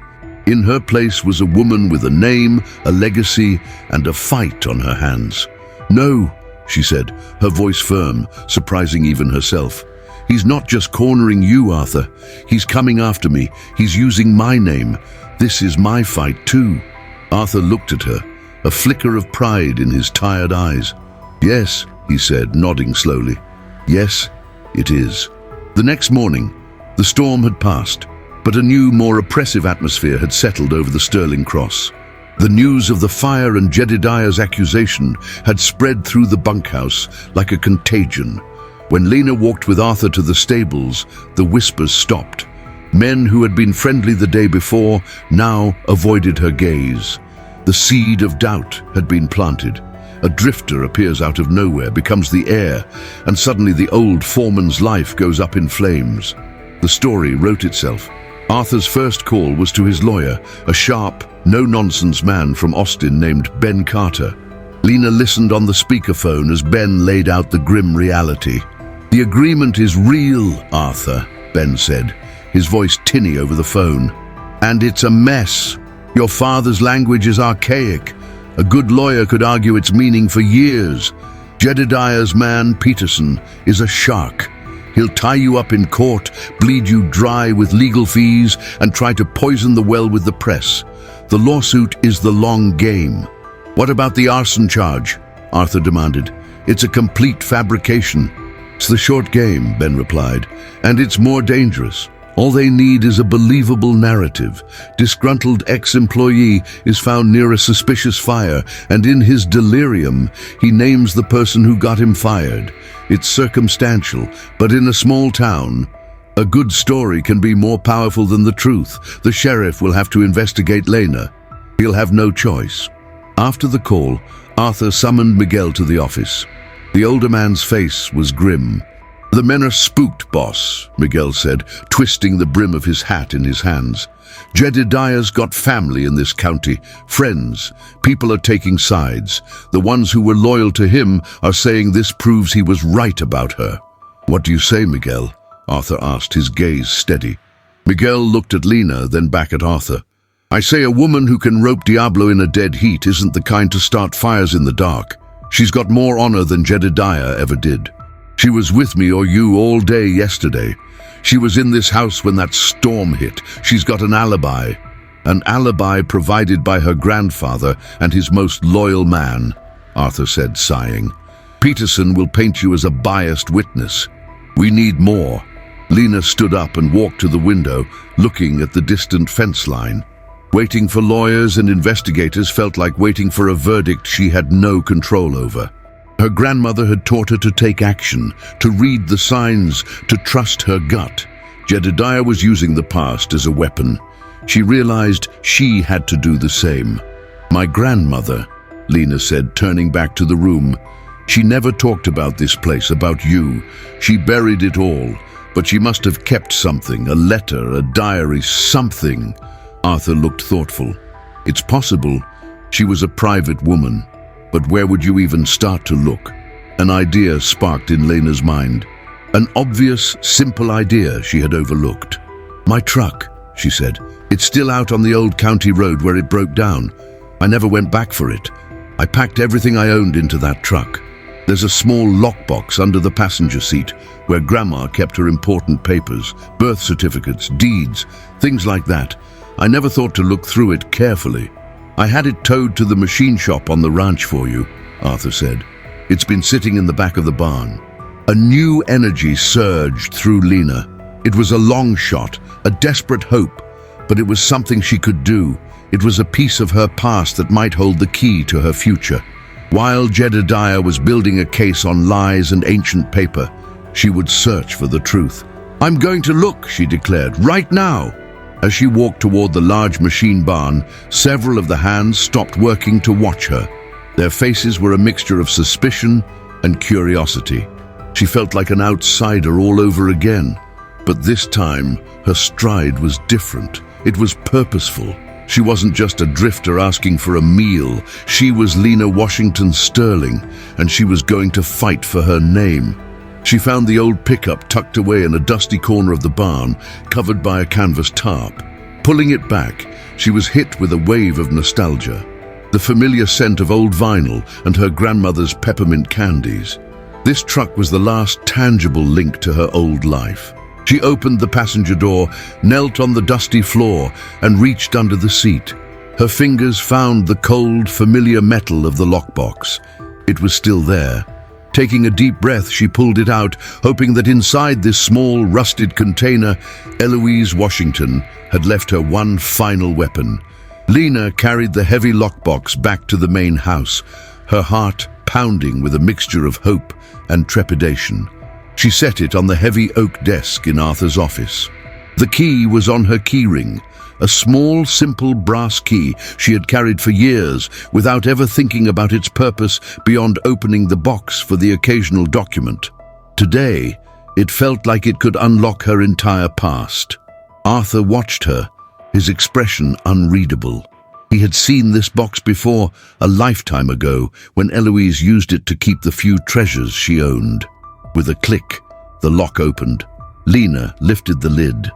In her place was a woman with a name, a legacy, and a fight on her hands. "No," she said, her voice firm, surprising even herself. "He's not just cornering you, Arthur. He's coming after me. He's using my name. This is my fight too." Arthur looked at her, a flicker of pride in his tired eyes. "Yes," he said, nodding slowly. "Yes, it is." The next morning, the storm had passed, but a new, more oppressive atmosphere had settled over the Stirling Cross. The news of the fire and Jedediah's accusation had spread through the bunkhouse like a contagion. When Lena walked with Arthur to the stables, the whispers stopped. Men who had been friendly the day before now avoided her gaze. The seed of doubt had been planted. A drifter appears out of nowhere, becomes the heir, and suddenly the old foreman's life goes up in flames. The story wrote itself. Arthur's first call was to his lawyer, a sharp, no-nonsense man from Austin named Ben Carter. Lena listened on the speakerphone as Ben laid out the grim reality. "The agreement is real, Arthur," Ben said, his voice tinny over the phone. "And it's a mess. Your father's language is archaic. A good lawyer could argue its meaning for years. Jedediah's man, Peterson, is a shark. He'll tie you up in court, bleed you dry with legal fees, and try to poison the well with the press. The lawsuit is the long game." "What about the arson charge?" Arthur demanded. "It's a complete fabrication." "It's the short game," Ben replied, "and it's more dangerous. All they need is a believable narrative. Disgruntled ex-employee is found near a suspicious fire, and in his delirium, he names the person who got him fired. It's circumstantial, but in a small town, a good story can be more powerful than the truth. The sheriff will have to investigate Lena. He'll have no choice." After the call, Arthur summoned Miguel to the office. The older man's face was grim. "The men are spooked, boss," Miguel said, twisting the brim of his hat in his hands. "Jedediah's got family in this county, friends. People are taking sides. The ones who were loyal to him are saying this proves he was right about her." "What do you say, Miguel?" Arthur asked, his gaze steady. Miguel looked at Lena, then back at Arthur. "I say a woman who can rope Diablo in a dead heat isn't the kind to start fires in the dark. She's got more honor than Jedediah ever did. She was with me or you all day yesterday. She was in this house when that storm hit. She's got an alibi. An alibi provided by her grandfather and his most loyal man," Arthur said, sighing. "Peterson will paint you as a biased witness. We need more." Lena stood up and walked to the window, looking at the distant fence line. Waiting for lawyers and investigators felt like waiting for a verdict she had no control over. Her grandmother had taught her to take action, to read the signs, to trust her gut. Jedediah was using the past as a weapon. She realized she had to do the same. "My grandmother," Lena said, turning back to the room. "She never talked about this place, about you. She buried it all, but she must have kept something, a letter, a diary, something." Arthur looked thoughtful. "It's possible she was a private woman. But where would you even start to look?" An idea sparked in Lena's mind. An obvious, simple idea she had overlooked. "My truck," she said. "It's still out on the old county road where it broke down. I never went back for it. I packed everything I owned into that truck. There's a small lockbox under the passenger seat where Grandma kept her important papers, birth certificates, deeds, things like that. I never thought to look through it carefully. I had it towed to the machine shop on the ranch for you," Arthur said. "It's been sitting in the back of the barn." A new energy surged through Lena. It was a long shot, a desperate hope, but it was something she could do. It was a piece of her past that might hold the key to her future. While Jedediah was building a case on lies and ancient paper, she would search for the truth. "I'm going to look," she declared, "right now." As she walked toward the large machine barn, several of the hands stopped working to watch her. Their faces were a mixture of suspicion and curiosity. She felt like an outsider all over again. But this time, her stride was different. It was purposeful. She wasn't just a drifter asking for a meal. She was Lena Washington Sterling, and she was going to fight for her name. She found the old pickup tucked away in a dusty corner of the barn, covered by a canvas tarp. Pulling it back, she was hit with a wave of nostalgia. The familiar scent of old vinyl and her grandmother's peppermint candies. This truck was the last tangible link to her old life. She opened the passenger door, knelt on the dusty floor, and reached under the seat. Her fingers found the cold, familiar metal of the lockbox. It was still there. Taking a deep breath, she pulled it out, hoping that inside this small, rusted container, Eloise Washington had left her one final weapon. Lena carried the heavy lockbox back to the main house, her heart pounding with a mixture of hope and trepidation. She set it on the heavy oak desk in Arthur's office. The key was on her keyring, a small, simple brass key she had carried for years without ever thinking about its purpose beyond opening the box for the occasional document. Today, it felt like it could unlock her entire past. Arthur watched her, his expression unreadable. He had seen this box before, a lifetime ago, when Eloise used it to keep the few treasures she owned. With a click, the lock opened. Lena lifted the lid.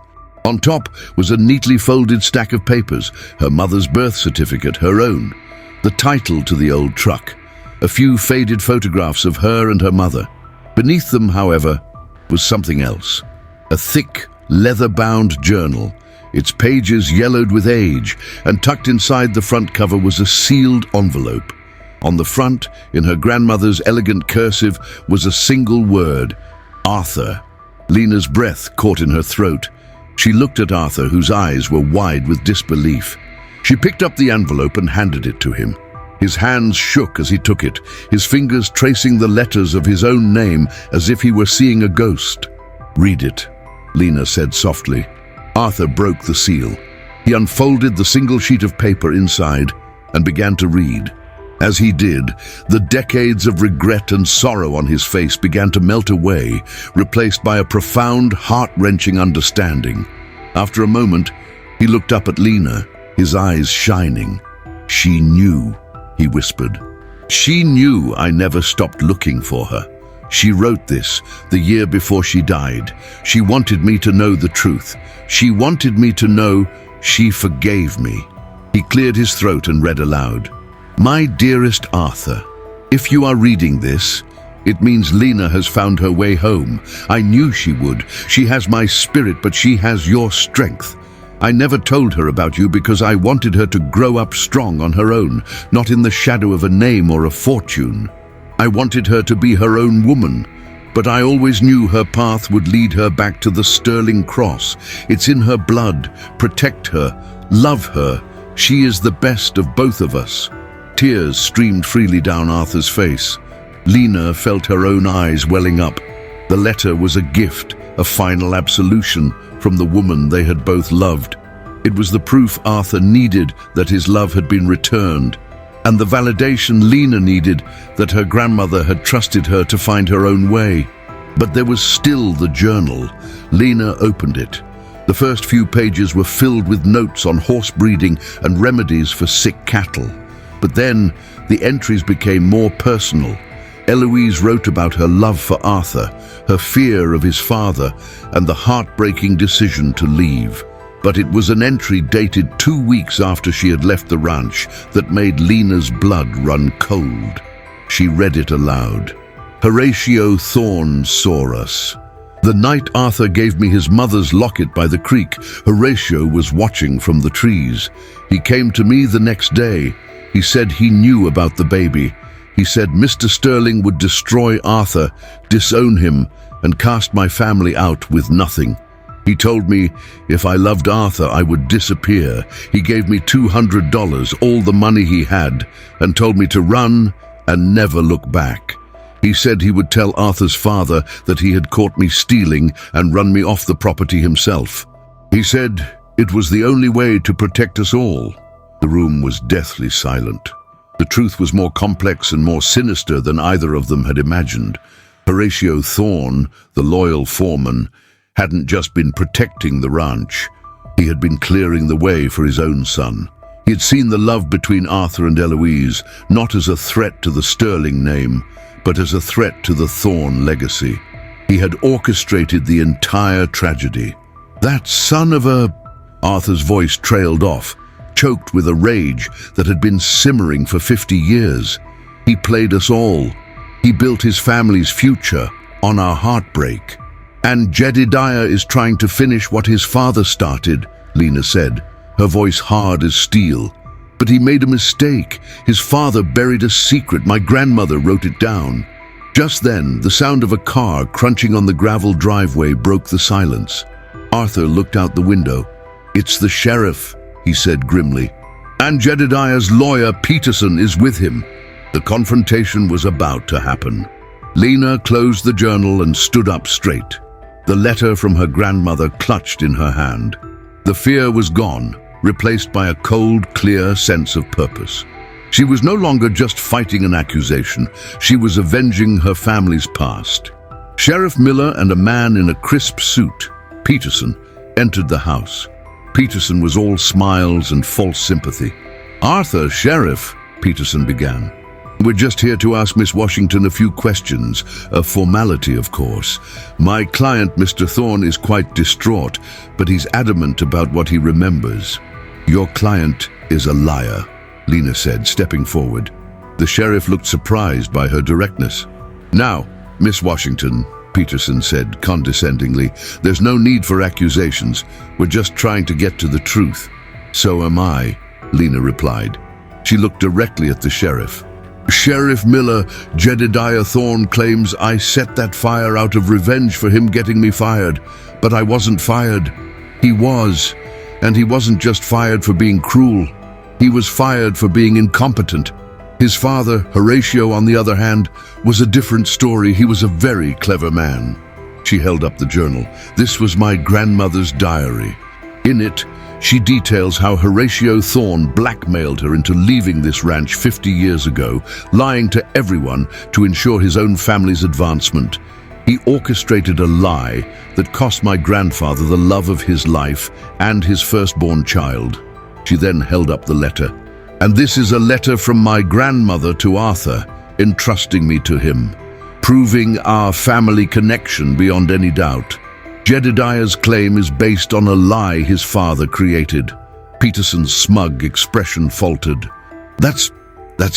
On top was a neatly folded stack of papers, her mother's birth certificate, her own, the title to the old truck, a few faded photographs of her and her mother. Beneath them, however, was something else. A thick, leather-bound journal, its pages yellowed with age, and tucked inside the front cover was a sealed envelope. On the front, in her grandmother's elegant cursive, was a single word, Arthur. Lena's breath caught in her throat. She looked at Arthur, whose eyes were wide with disbelief. She picked up the envelope and handed it to him. His hands shook as he took it, his fingers tracing the letters of his own name as if he were seeing a ghost. "Read it," Lena said softly. Arthur broke the seal. He unfolded the single sheet of paper inside and began to read. As he did, the decades of regret and sorrow on his face began to melt away, replaced by a profound, heart-wrenching understanding. After a moment, he looked up at Lena, his eyes shining. "She knew," he whispered. "She knew I never stopped looking for her. She wrote this the year before she died. She wanted me to know the truth. She wanted me to know she forgave me." He cleared his throat and read aloud. "My dearest Arthur, if you are reading this, it means Lena has found her way home. I knew she would. She has my spirit, but she has your strength. I never told her about you because I wanted her to grow up strong on her own, not in the shadow of a name or a fortune. I wanted her to be her own woman, but I always knew her path would lead her back to the sterling cross. It's in her blood. Protect her. Love her. She is the best of both of us." Tears streamed freely down Arthur's face. Lena felt her own eyes welling up. The letter was a gift, a final absolution from the woman they had both loved. It was the proof Arthur needed that his love had been returned, and the validation Lena needed that her grandmother had trusted her to find her own way. But there was still the journal. Lena opened it. The first few pages were filled with notes on horse breeding and remedies for sick cattle. But then the entries became more personal. Eloise wrote about her love for Arthur, her fear of his father, and the heartbreaking decision to leave. But it was an entry dated 2 weeks after she had left the ranch that made Lena's blood run cold. She read it aloud. "Horatio Thorne saw us. The night Arthur gave me his mother's locket by the creek, Horatio was watching from the trees. He came to me the next day. He said he knew about the baby. He said Mr. Sterling would destroy Arthur, disown him, and cast my family out with nothing. He told me if I loved Arthur, I would disappear. He gave me $200, all the money he had, and told me to run and never look back. He said he would tell Arthur's father that he had caught me stealing and run me off the property himself. He said it was the only way to protect us all." The room was deathly silent. The truth was more complex and more sinister than either of them had imagined. Horatio Thorne, the loyal foreman, hadn't just been protecting the ranch. He had been clearing the way for his own son. He had seen the love between Arthur and Eloise, not as a threat to the Sterling name, but as a threat to the Thorne legacy. He had orchestrated the entire tragedy. "That son of a—" Arthur's voice trailed off, choked with a rage that had been simmering for 50 years. "He played us all. He built his family's future on our heartbreak. And Jedediah is trying to finish what his father started," Lena said, her voice hard as steel. "But he made a mistake. His father buried a secret. My grandmother wrote it down. Just then, the sound of a car crunching on the gravel driveway broke the silence. Arthur looked out the window. "It's the sheriff," he said grimly. "And Jedediah's lawyer, Peterson, is with him." The confrontation was about to happen. Lena closed the journal and stood up straight. The letter from her grandmother clutched in her hand. The fear was gone, replaced by a cold, clear sense of purpose. She was no longer just fighting an accusation, she was avenging her family's past. Sheriff Miller and a man in a crisp suit, Peterson, entered the house. Peterson was all smiles and false sympathy. "Arthur, Sheriff," Peterson began. "We're just here to ask Miss Washington a few questions, a formality, of course. My client, Mr. Thorne, is quite distraught, but he's adamant about what he remembers." "Your client is a liar," Lena said, stepping forward. The sheriff looked surprised by her directness. "Now, Miss Washington," Peterson said condescendingly, "there's no need for accusations. We're just trying to get to the truth." "So am I," Lena replied. She looked directly at the sheriff. "Sheriff Miller, Jedediah Thorne claims I set that fire out of revenge for him getting me fired. But I wasn't fired. He was. And he wasn't just fired for being cruel. He was fired for being incompetent. His father, Horatio, on the other hand, was a different story. He was a very clever man." She held up the journal. "This was my grandmother's diary. In it, she details how Horatio Thorne blackmailed her into leaving this ranch 50 years ago, lying to everyone to ensure his own family's advancement. He orchestrated a lie that cost my grandfather the love of his life and his firstborn child." She then held up the letter. "And this is a letter from my grandmother to Arthur, entrusting me to him, proving our family connection beyond any doubt. Jedediah's claim is based on a lie his father created." Peterson's smug expression faltered. That's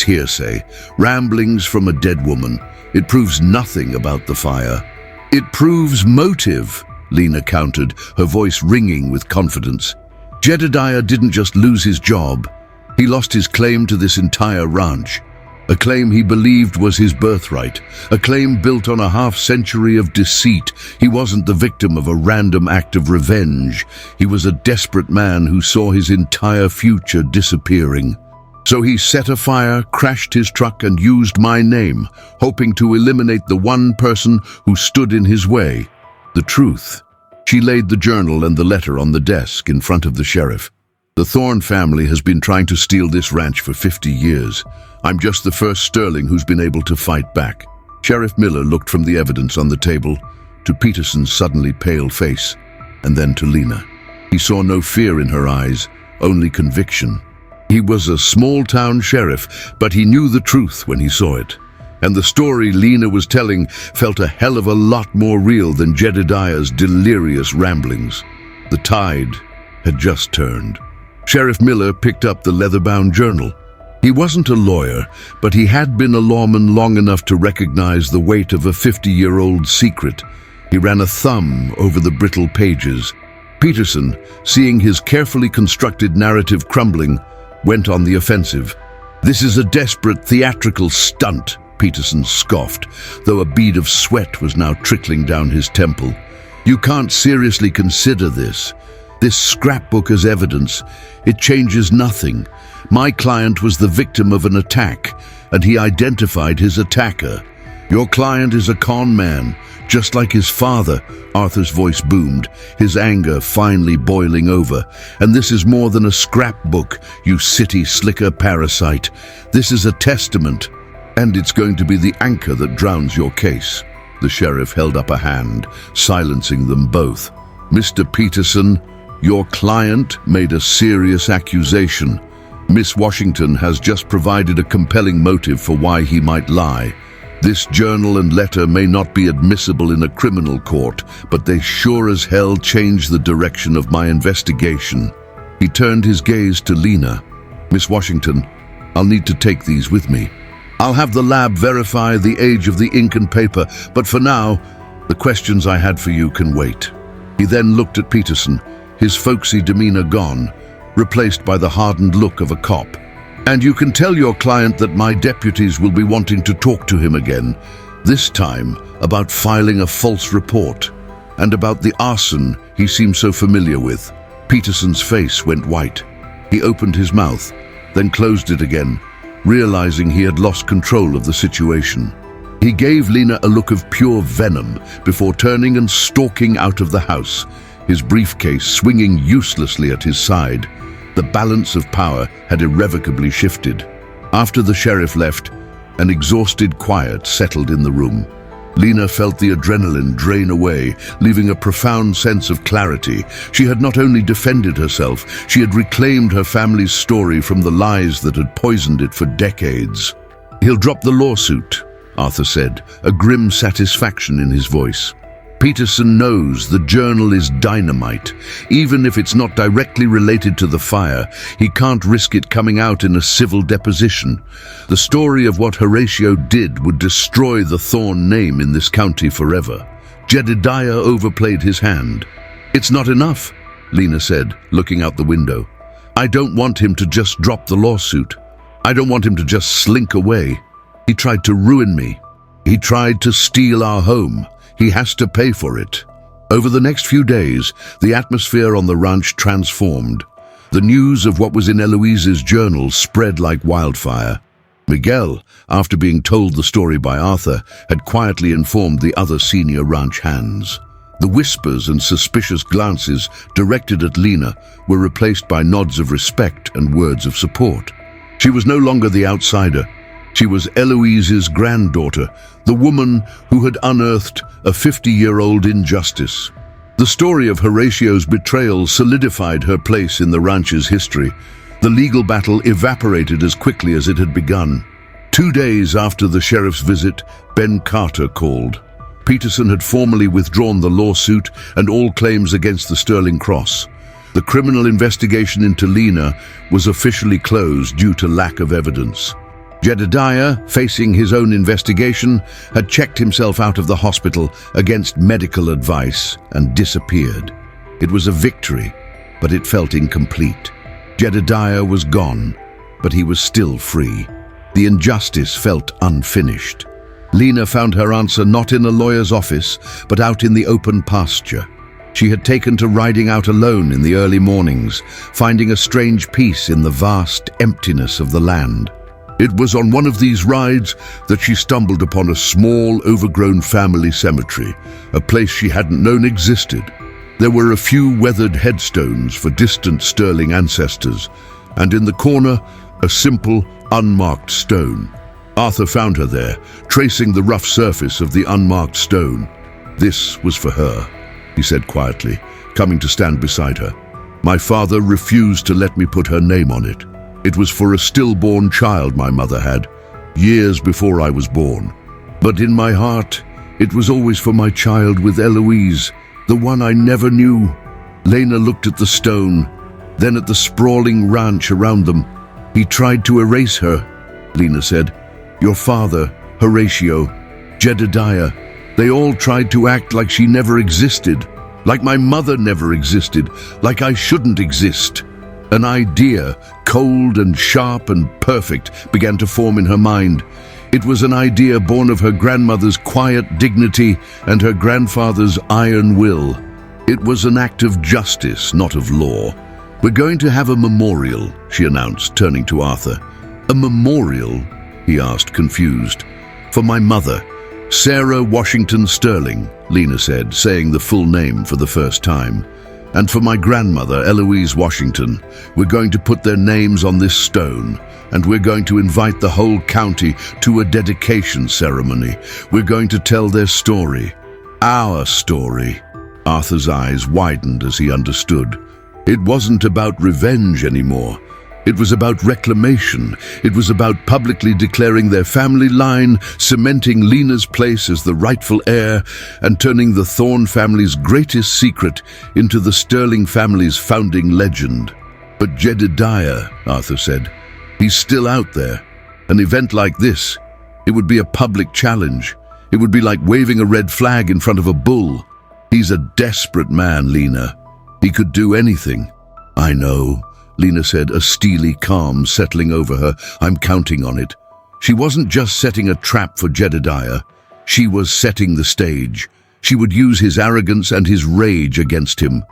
hearsay, ramblings from a dead woman. It proves nothing about the fire." "It proves motive," Lena countered, her voice ringing with confidence. "Jedediah didn't just lose his job. He lost his claim to this entire ranch. A claim he believed was his birthright. A claim built on a half-century of deceit. He wasn't the victim of a random act of revenge. He was a desperate man who saw his entire future disappearing. So he set a fire, crashed his truck, and used my name, hoping to eliminate the one person who stood in his way. The truth." She laid the journal and the letter on the desk in front of the sheriff. "The Thorne family has been trying to steal this ranch for 50 years. I'm just the first Sterling who's been able to fight back." Sheriff Miller looked from the evidence on the table to Peterson's suddenly pale face, and then to Lena. He saw no fear in her eyes, only conviction. He was a small-town sheriff, but he knew the truth when he saw it. And the story Lena was telling felt a hell of a lot more real than Jedediah's delirious ramblings. The tide had just turned. Sheriff Miller picked up the leather-bound journal. He wasn't a lawyer, but he had been a lawman long enough to recognize the weight of a 50-year-old secret. He ran a thumb over the brittle pages. Peterson, seeing his carefully constructed narrative crumbling, went on the offensive. "This is a desperate theatrical stunt," Peterson scoffed, though a bead of sweat was now trickling down his temple. "You can't seriously consider this. This scrapbook as evidence. It changes nothing. My client was the victim of an attack, and he identified his attacker. Your client is a con man, just like his father." Arthur's voice boomed, his anger finally boiling over. "And this is more than a scrapbook, you city slicker parasite. This is a testament, and it's going to be the anchor that drowns your case." The sheriff held up a hand, silencing them both. "Mr. Peterson, your client made a serious accusation. Miss Washington has just provided a compelling motive for why he might lie. This journal and letter may not be admissible in a criminal court, but they sure as hell change the direction of my investigation." He turned his gaze to Lena. "Miss Washington, I'll need to take these with me. I'll have the lab verify the age of the ink and paper, but for now, the questions I had for you can wait." He then looked at Peterson, his folksy demeanor gone, replaced by the hardened look of a cop. "And you can tell your client that my deputies will be wanting to talk to him again. This time about filing a false report, and about the arson he seemed so familiar with. Peterson's face went white. He opened his mouth, then closed it again, realizing he had lost control of the situation. He gave Lena a look of pure venom before turning and stalking out of the house, his briefcase swinging uselessly at his side. The balance of power had irrevocably shifted. After the sheriff left, an exhausted quiet settled in the room. Lena felt the adrenaline drain away, leaving a profound sense of clarity. She had not only defended herself, she had reclaimed her family's story from the lies that had poisoned it for decades. "He'll drop the lawsuit," Arthur said, a grim satisfaction in his voice. "Peterson knows the journal is dynamite. Even if it's not directly related to the fire, he can't risk it coming out in a civil deposition. The story of what Horatio did would destroy the Thorne name in this county forever." Jedediah overplayed his hand. "It's not enough," Lena said, looking out the window. "I don't want him to just drop the lawsuit. I don't want him to just slink away. He tried to ruin me. He tried to steal our home. He has to pay for it." Over the next few days, the atmosphere on the ranch transformed. The news of what was in Eloise's journal spread like wildfire. Miguel, after being told the story by Arthur, had quietly informed the other senior ranch hands. The whispers and suspicious glances directed at Lena were replaced by nods of respect and words of support. She was no longer the outsider. She was Eloise's granddaughter, the woman who had unearthed a 50-year-old injustice. The story of Horatio's betrayal solidified her place in the ranch's history. The legal battle evaporated as quickly as it had begun. 2 days after the sheriff's visit, Ben Carter called. Peterson had formally withdrawn the lawsuit and all claims against the Sterling Cross. The criminal investigation into Lena was officially closed due to lack of evidence. Jedediah, facing his own investigation, had checked himself out of the hospital against medical advice and disappeared. It was a victory, but it felt incomplete. Jedediah was gone, but he was still free. The injustice felt unfinished. Lena found her answer not in a lawyer's office, but out in the open pasture. She had taken to riding out alone in the early mornings, finding a strange peace in the vast emptiness of the land. It was on one of these rides that she stumbled upon a small, overgrown family cemetery, a place she hadn't known existed. There were a few weathered headstones for distant Sterling ancestors, and in the corner, a simple, unmarked stone. Arthur found her there, tracing the rough surface of the unmarked stone. "This was for her," he said quietly, coming to stand beside her. "My father refused to let me put her name on it. It was for a stillborn child my mother had, years before I was born. But in my heart, it was always for my child with Eloise, the one I never knew." Lena looked at the stone, then at the sprawling ranch around them. "He tried to erase her," Lena said. "Your father, Horatio, Jedediah, they all tried to act like she never existed, like my mother never existed, like I shouldn't exist." An idea, cold and sharp and perfect, began to form in her mind. It was an idea born of her grandmother's quiet dignity and her grandfather's iron will. It was an act of justice, not of law. "We're going to have a memorial," she announced, turning to Arthur. "A memorial?" he asked, confused. "For my mother, Sarah Washington Sterling," Lena said, saying the full name for the first time. "And for my grandmother, Eloise Washington. We're going to put their names on this stone, and we're going to invite the whole county to a dedication ceremony. We're going to tell their story. Our story." Arthur's eyes widened as he understood. It wasn't about revenge anymore. It was about reclamation. It was about publicly declaring their family line, cementing Lena's place as the rightful heir, and turning the Thorne family's greatest secret into the Sterling family's founding legend. "But Jedediah," Arthur said, "he's still out there. An event like this, it would be a public challenge. It would be like waving a red flag in front of a bull. He's a desperate man, Lena. He could do anything." "I know," Lena said, a steely calm settling over her. "I'm counting on it." She wasn't just setting a trap for Jedediah. She was setting the stage. She would use his arrogance and his rage against him.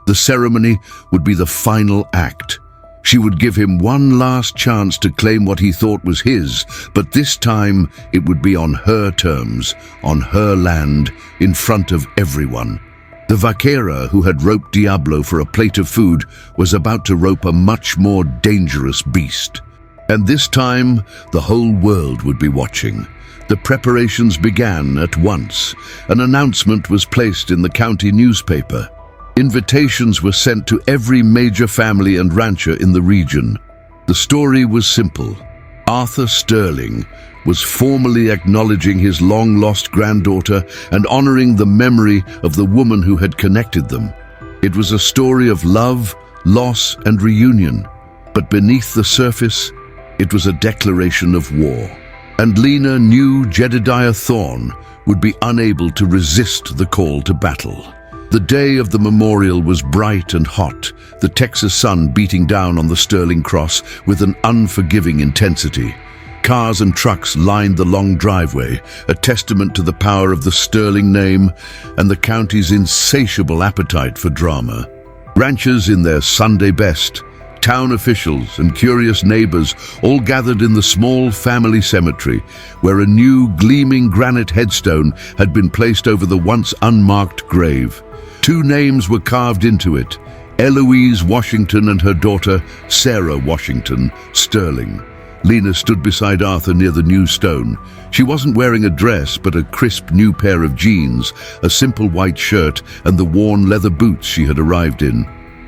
The ceremony would be the final act. She would give him one last chance to claim what he thought was his, but this time it would be on her terms, on her land, in front of everyone. The vaquera who had roped Diablo for a plate of food was about to rope a much more dangerous beast. And this time, the whole world would be watching. The preparations began at once. An announcement was placed in the county newspaper. Invitations were sent to every major family and rancher in the region. The story was simple. Arthur Sterling was formally acknowledging his long-lost granddaughter and honoring the memory of the woman who had connected them. It was a story of love, loss, and reunion. But beneath the surface, it was a declaration of war. And Lena knew Jedediah Thorne would be unable to resist the call to battle. The day of the memorial was bright and hot, the Texas sun beating down on the Sterling Cross with an unforgiving intensity. Cars and trucks lined the long driveway, a testament to the power of the Sterling name and the county's insatiable appetite for drama. Ranchers in their Sunday best, town officials and curious neighbors all gathered in the small family cemetery, where a new gleaming granite headstone had been placed over the once unmarked grave. 2 names were carved into it, Eloise Washington and her daughter, Sarah Washington Sterling. Lena stood beside Arthur near the new stone. She wasn't wearing a dress, but a crisp new pair of jeans, a simple white shirt, and the worn leather boots she had arrived in.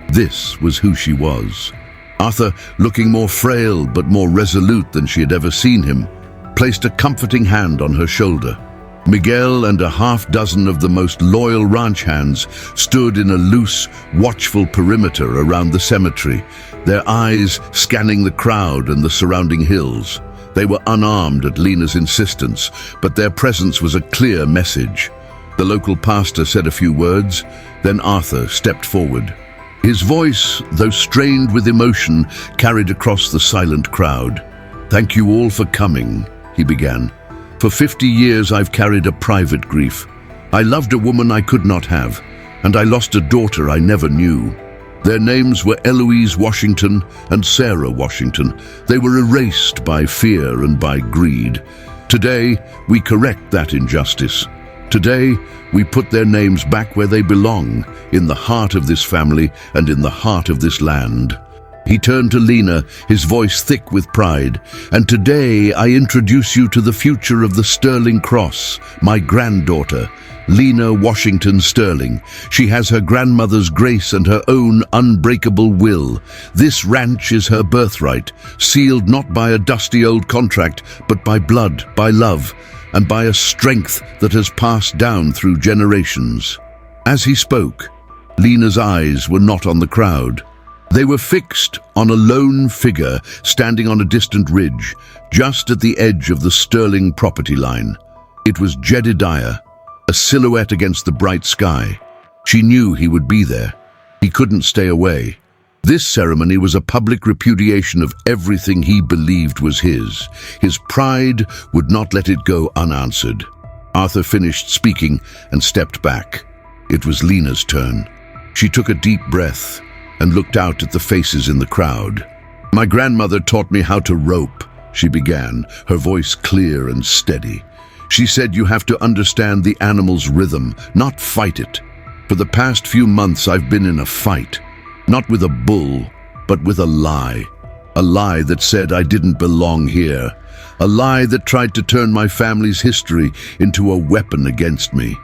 This was who she was. Arthur, looking more frail but more resolute than she had ever seen him, placed a comforting hand on her shoulder. Miguel and a half-dozen of the most loyal ranch hands stood in a loose, watchful perimeter around the cemetery, their eyes scanning the crowd and the surrounding hills. They were unarmed at Lena's insistence, but their presence was a clear message. The local pastor said a few words, then Arthur stepped forward. His voice, though strained with emotion, carried across the silent crowd. "Thank you all for coming," he began. "For 50 years I've carried a private grief. I loved a woman I could not have, and I lost a daughter I never knew. Their names were Eloise Washington and Sarah Washington. They were erased by fear and by greed. Today, we correct that injustice. Today, we put their names back where they belong, in the heart of this family and in the heart of this land." He turned to Lena, his voice thick with pride. "And today I introduce you to the future of the Sterling Cross, my granddaughter, Lena Washington Sterling. She has her grandmother's grace and her own unbreakable will. This ranch is her birthright, sealed not by a dusty old contract, but by blood, by love, and by a strength that has passed down through generations." As he spoke, Lena's eyes were not on the crowd. They were fixed on a lone figure standing on a distant ridge, just at the edge of the Sterling property line. It was Jedediah, a silhouette against the bright sky. She knew he would be there. He couldn't stay away. This ceremony was a public repudiation of everything he believed was his. His pride would not let it go unanswered. Arthur finished speaking and stepped back. It was Lena's turn. She took a deep breath and looked out at the faces in the crowd. "My grandmother taught me how to rope," she began, her voice clear and steady. "She said you have to understand the animal's rhythm, not fight it. For the past few months I've been in a fight, not with a bull, but with a lie. A lie that said I didn't belong here. A lie that tried to turn my family's history into a weapon against me."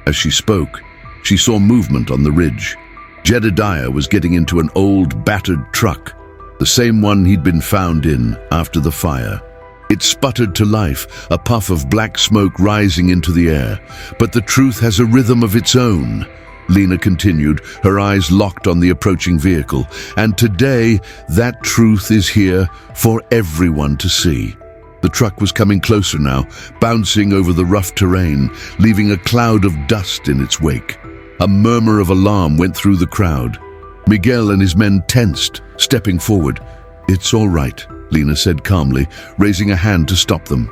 As she spoke, she saw movement on the ridge. Jedediah was getting into an old, battered truck, the same one he'd been found in after the fire. It sputtered to life, a puff of black smoke rising into the air. "But the truth has a rhythm of its own," Lena continued, her eyes locked on the approaching vehicle. "And today, that truth is here for everyone to see." The truck was coming closer now, bouncing over the rough terrain, leaving a cloud of dust in its wake. A murmur of alarm went through the crowd. Miguel and his men tensed, stepping forward. "It's all right," Lena said calmly, raising a hand to stop them.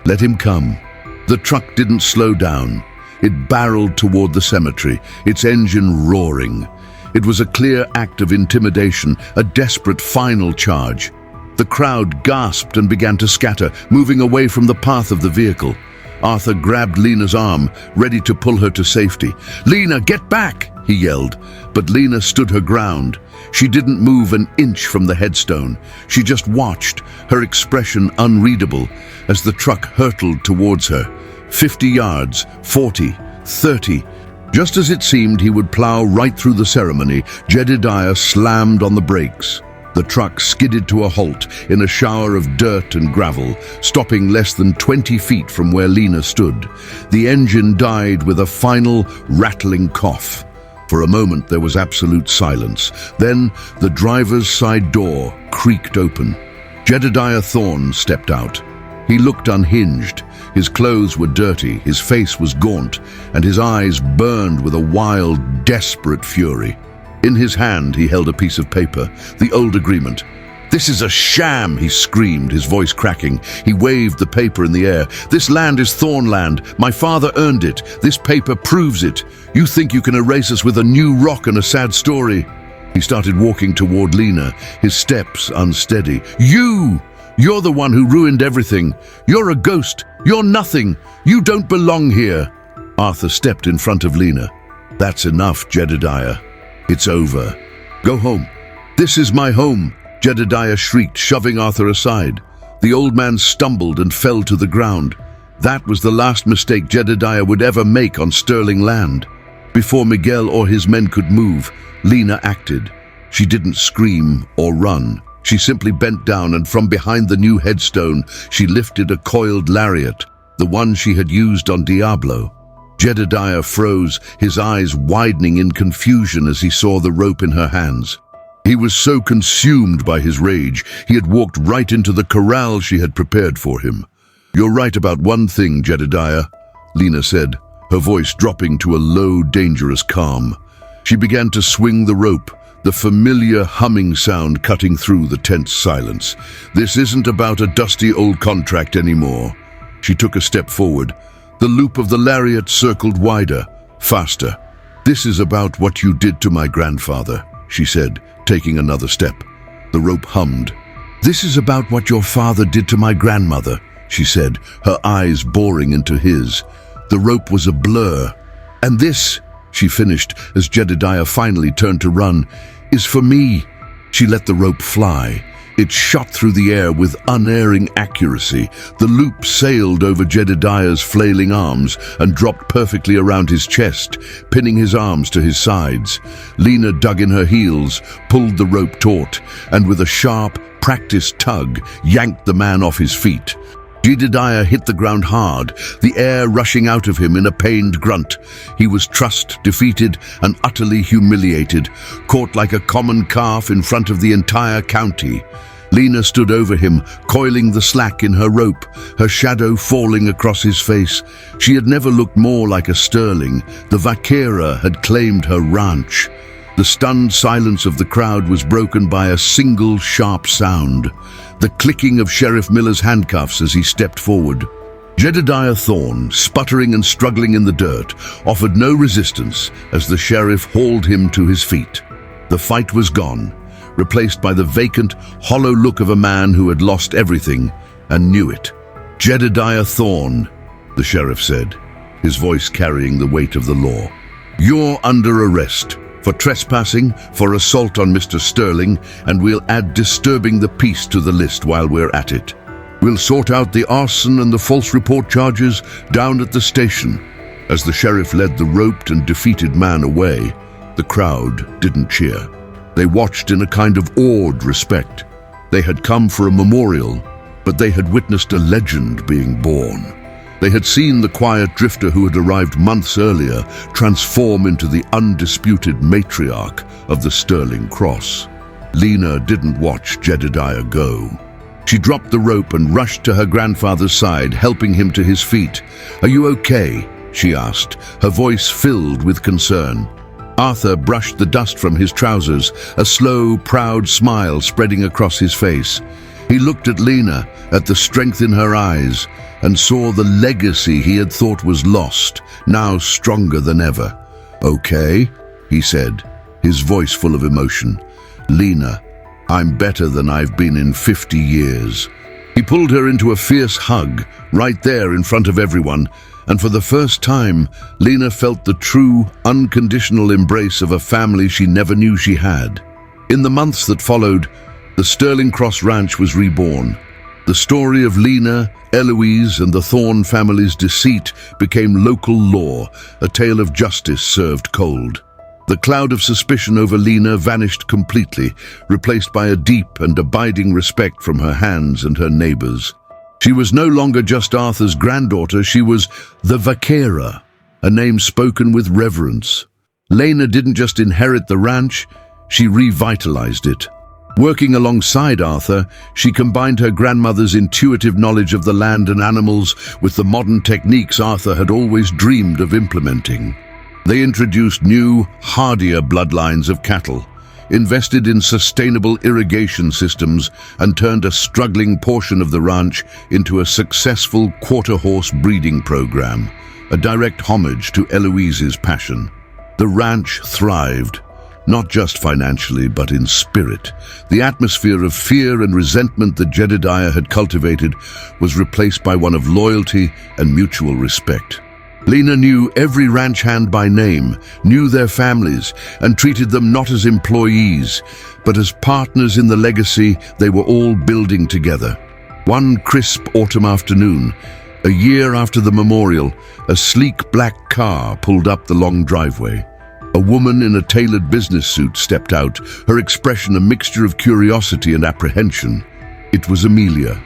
"Let him come." The truck didn't slow down. It barreled toward the cemetery, its engine roaring. It was a clear act of intimidation, a desperate final charge. The crowd gasped and began to scatter, moving away from the path of the vehicle. Arthur grabbed Lena's arm, ready to pull her to safety. "Lena, get back!" he yelled, but Lena stood her ground. She didn't move an inch from the headstone. She just watched, her expression unreadable, as the truck hurtled towards her. 50 yards, 40, 30. Just as it seemed he would plow right through the ceremony, Jedediah slammed on the brakes. The truck skidded to a halt in a shower of dirt and gravel, stopping less than 20 feet from where Lena stood. The engine died with a final rattling cough. For a moment there was absolute silence. Then the driver's side door creaked open. Jedediah Thorne stepped out. He looked unhinged. His clothes were dirty, his face was gaunt, and his eyes burned with a wild, desperate fury. In his hand he held a piece of paper, the old agreement. "This is a sham," he screamed, his voice cracking. He waved the paper in the air. "This land is Thorne land. My father earned it. This paper proves it. You think you can erase us with a new rock and a sad story?" He started walking toward Lena, his steps unsteady. You're the one who ruined everything. You're a ghost. You're nothing. You don't belong here." Arthur stepped in front of Lena. "That's enough, Jedediah. It's over. Go home." "This is my home," Jedediah shrieked, shoving Arthur aside. The old man stumbled and fell to the ground. That was the last mistake Jedediah would ever make on Sterling land. Before Miguel or his men could move, Lena acted. She didn't scream or run. She simply bent down, and from behind the new headstone, she lifted a coiled lariat, the one she had used on Diablo. Jedediah froze, his eyes widening in confusion as he saw the rope in her hands. He was so consumed by his rage, he had walked right into the corral she had prepared for him. "You're right about one thing, Jedediah," Lena said, her voice dropping to a low, dangerous calm. She began to swing the rope, the familiar humming sound cutting through the tense silence. "This isn't about a dusty old contract anymore." She took a step forward. The loop of the lariat circled wider, faster. "This is about what you did to my grandfather," she said, taking another step. The rope hummed. "This is about what your father did to my grandmother," she said, her eyes boring into his. The rope was a blur. "And this," she finished as Jedediah finally turned to run, "is for me." She let the rope fly. It shot through the air with unerring accuracy. The loop sailed over Jedediah's flailing arms and dropped perfectly around his chest, pinning his arms to his sides. Lena dug in her heels, pulled the rope taut, and with a sharp, practiced tug, yanked the man off his feet. Jedediah hit the ground hard, the air rushing out of him in a pained grunt. He was trussed, defeated, and utterly humiliated, caught like a common calf in front of the entire county. Lena stood over him, coiling the slack in her rope, her shadow falling across his face. She had never looked more like a Sterling. The vaquera had claimed her ranch. The stunned silence of the crowd was broken by a single sharp sound, the clicking of Sheriff Miller's handcuffs as he stepped forward. Jedediah Thorne, sputtering and struggling in the dirt, offered no resistance as the sheriff hauled him to his feet. The fight was gone, replaced by the vacant, hollow look of a man who had lost everything and knew it. "Jedediah Thorne," the sheriff said, his voice carrying the weight of the law. "You're under arrest for trespassing, for assault on Mr. Sterling, and we'll add disturbing the peace to the list while we're at it. We'll sort out the arson and the false report charges down at the station." As the sheriff led the roped and defeated man away, the crowd didn't cheer. They watched in a kind of awed respect. They had come for a memorial, but they had witnessed a legend being born. They had seen the quiet drifter who had arrived months earlier transform into the undisputed matriarch of the Sterling Cross. Lena didn't watch Jedediah go. She dropped the rope and rushed to her grandfather's side, helping him to his feet. "Are you okay?" she asked, her voice filled with concern. Arthur brushed the dust from his trousers, a slow, proud smile spreading across his face. He looked at Lena, at the strength in her eyes, and saw the legacy he had thought was lost, now stronger than ever. "Okay," he said, his voice full of emotion. "Lena, I'm better than I've been in 50 years. He pulled her into a fierce hug, right there in front of everyone, and for the first time, Lena felt the true, unconditional embrace of a family she never knew she had. In the months that followed, the Sterling Cross Ranch was reborn. The story of Lena, Eloise, and the Thorne family's deceit became local law, a tale of justice served cold. The cloud of suspicion over Lena vanished completely, replaced by a deep and abiding respect from her hands and her neighbors. She was no longer just Arthur's granddaughter, she was the Vaquera, a name spoken with reverence. Lena didn't just inherit the ranch, she revitalized it. Working alongside Arthur, she combined her grandmother's intuitive knowledge of the land and animals with the modern techniques Arthur had always dreamed of implementing. They introduced new, hardier bloodlines of cattle, invested in sustainable irrigation systems, and turned a struggling portion of the ranch into a successful quarter-horse breeding program, a direct homage to Eloise's passion. The ranch thrived, not just financially, but in spirit. The atmosphere of fear and resentment that Jedediah had cultivated was replaced by one of loyalty and mutual respect. Lena knew every ranch hand by name, knew their families, and treated them not as employees, but as partners in the legacy they were all building together. One crisp autumn afternoon, a year after the memorial, a sleek black car pulled up the long driveway. A woman in a tailored business suit stepped out, her expression a mixture of curiosity and apprehension. It was Amelia,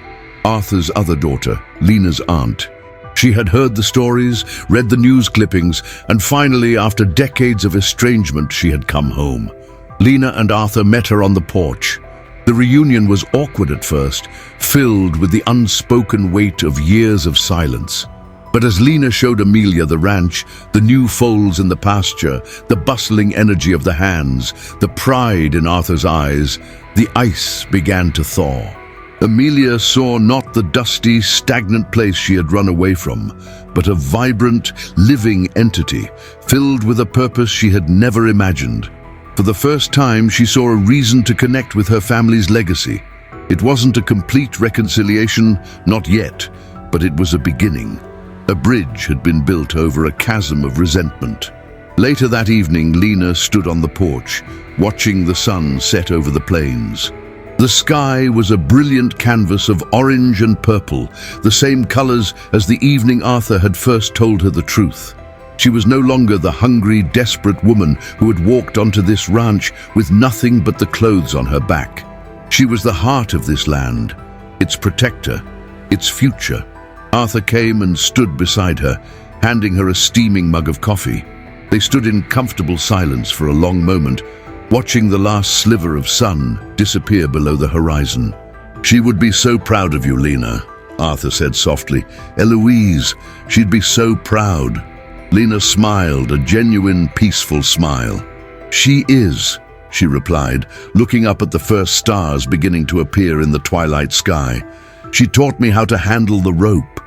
Arthur's other daughter, Lena's aunt. She had heard the stories, read the news clippings, and finally, after decades of estrangement, she had come home. Lena and Arthur met her on the porch. The reunion was awkward at first, filled with the unspoken weight of years of silence. But as Lena showed Amelia the ranch, the new foals in the pasture, the bustling energy of the hands, the pride in Arthur's eyes, the ice began to thaw. Amelia saw not the dusty, stagnant place she had run away from, but a vibrant, living entity, filled with a purpose she had never imagined. For the first time, she saw a reason to connect with her family's legacy. It wasn't a complete reconciliation, not yet, but it was a beginning. A bridge had been built over a chasm of resentment. Later that evening, Lena stood on the porch, watching the sun set over the plains. The sky was a brilliant canvas of orange and purple, the same colors as the evening Arthur had first told her the truth. She was no longer the hungry, desperate woman who had walked onto this ranch with nothing but the clothes on her back. She was the heart of this land, its protector, its future. Arthur came and stood beside her, handing her a steaming mug of coffee. They stood in comfortable silence for a long moment, watching the last sliver of sun disappear below the horizon. "She would be so proud of you, Lena," Arthur said softly. "Eloise, she'd be so proud." Lena smiled, a genuine, peaceful smile. "She is," she replied, looking up at the first stars beginning to appear in the twilight sky. "She taught me how to handle the rope.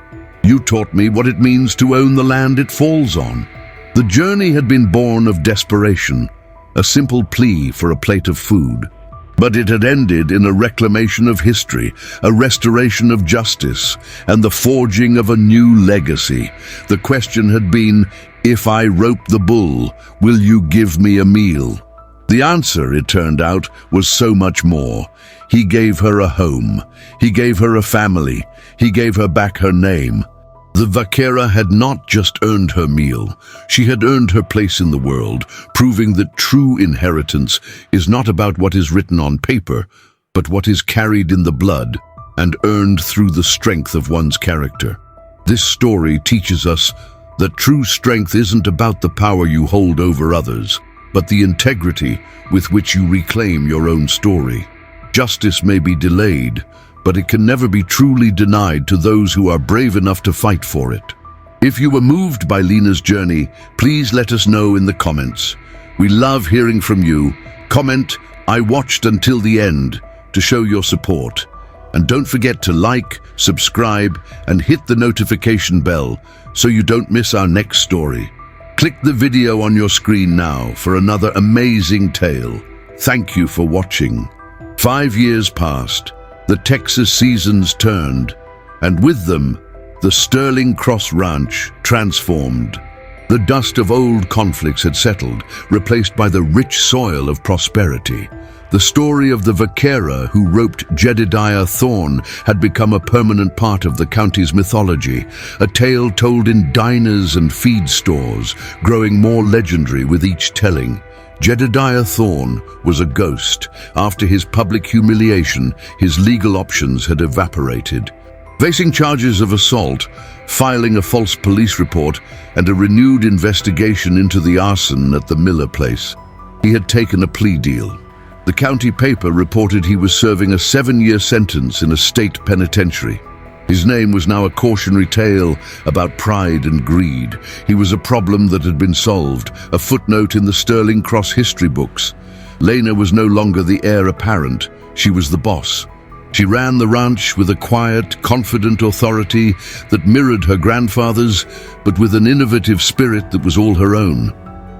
You taught me what it means to own the land it falls on." The journey had been born of desperation, a simple plea for a plate of food. But it had ended in a reclamation of history, a restoration of justice, and the forging of a new legacy. The question had been, if I rope the bull, will you give me a meal? The answer, it turned out, was so much more. He gave her a home. He gave her a family. He gave her back her name. The Vaquera had not just earned her meal, she had earned her place in the world, proving that true inheritance is not about what is written on paper, but what is carried in the blood and earned through the strength of one's character. This story teaches us that true strength isn't about the power you hold over others, but the integrity with which you reclaim your own story. Justice may be delayed, but it can never be truly denied to those who are brave enough to fight for it. If you were moved by Lena's journey, please let us know in the comments. We love hearing from you. Comment, "I watched until the end," to show your support. And don't forget to like, subscribe, and hit the notification bell so you don't miss our next story. Click the video on your screen now for another amazing tale. Thank you for watching. 5 years passed, the Texas seasons turned, and with them, the Sterling Cross Ranch transformed. The dust of old conflicts had settled, replaced by the rich soil of prosperity. The story of the vaquera who roped Jedediah Thorne had become a permanent part of the county's mythology, a tale told in diners and feed stores, growing more legendary with each telling. Jedediah Thorne was a ghost. After his public humiliation, his legal options had evaporated. Facing charges of assault, filing a false police report, and a renewed investigation into the arson at the Miller place, he had taken a plea deal. The county paper reported he was serving a 7-year sentence in a state penitentiary. His name was now a cautionary tale about pride and greed. He was a problem that had been solved, a footnote in the Sterling Cross history books. Lena was no longer the heir apparent, she was the boss. She ran the ranch with a quiet, confident authority that mirrored her grandfather's, but with an innovative spirit that was all her own.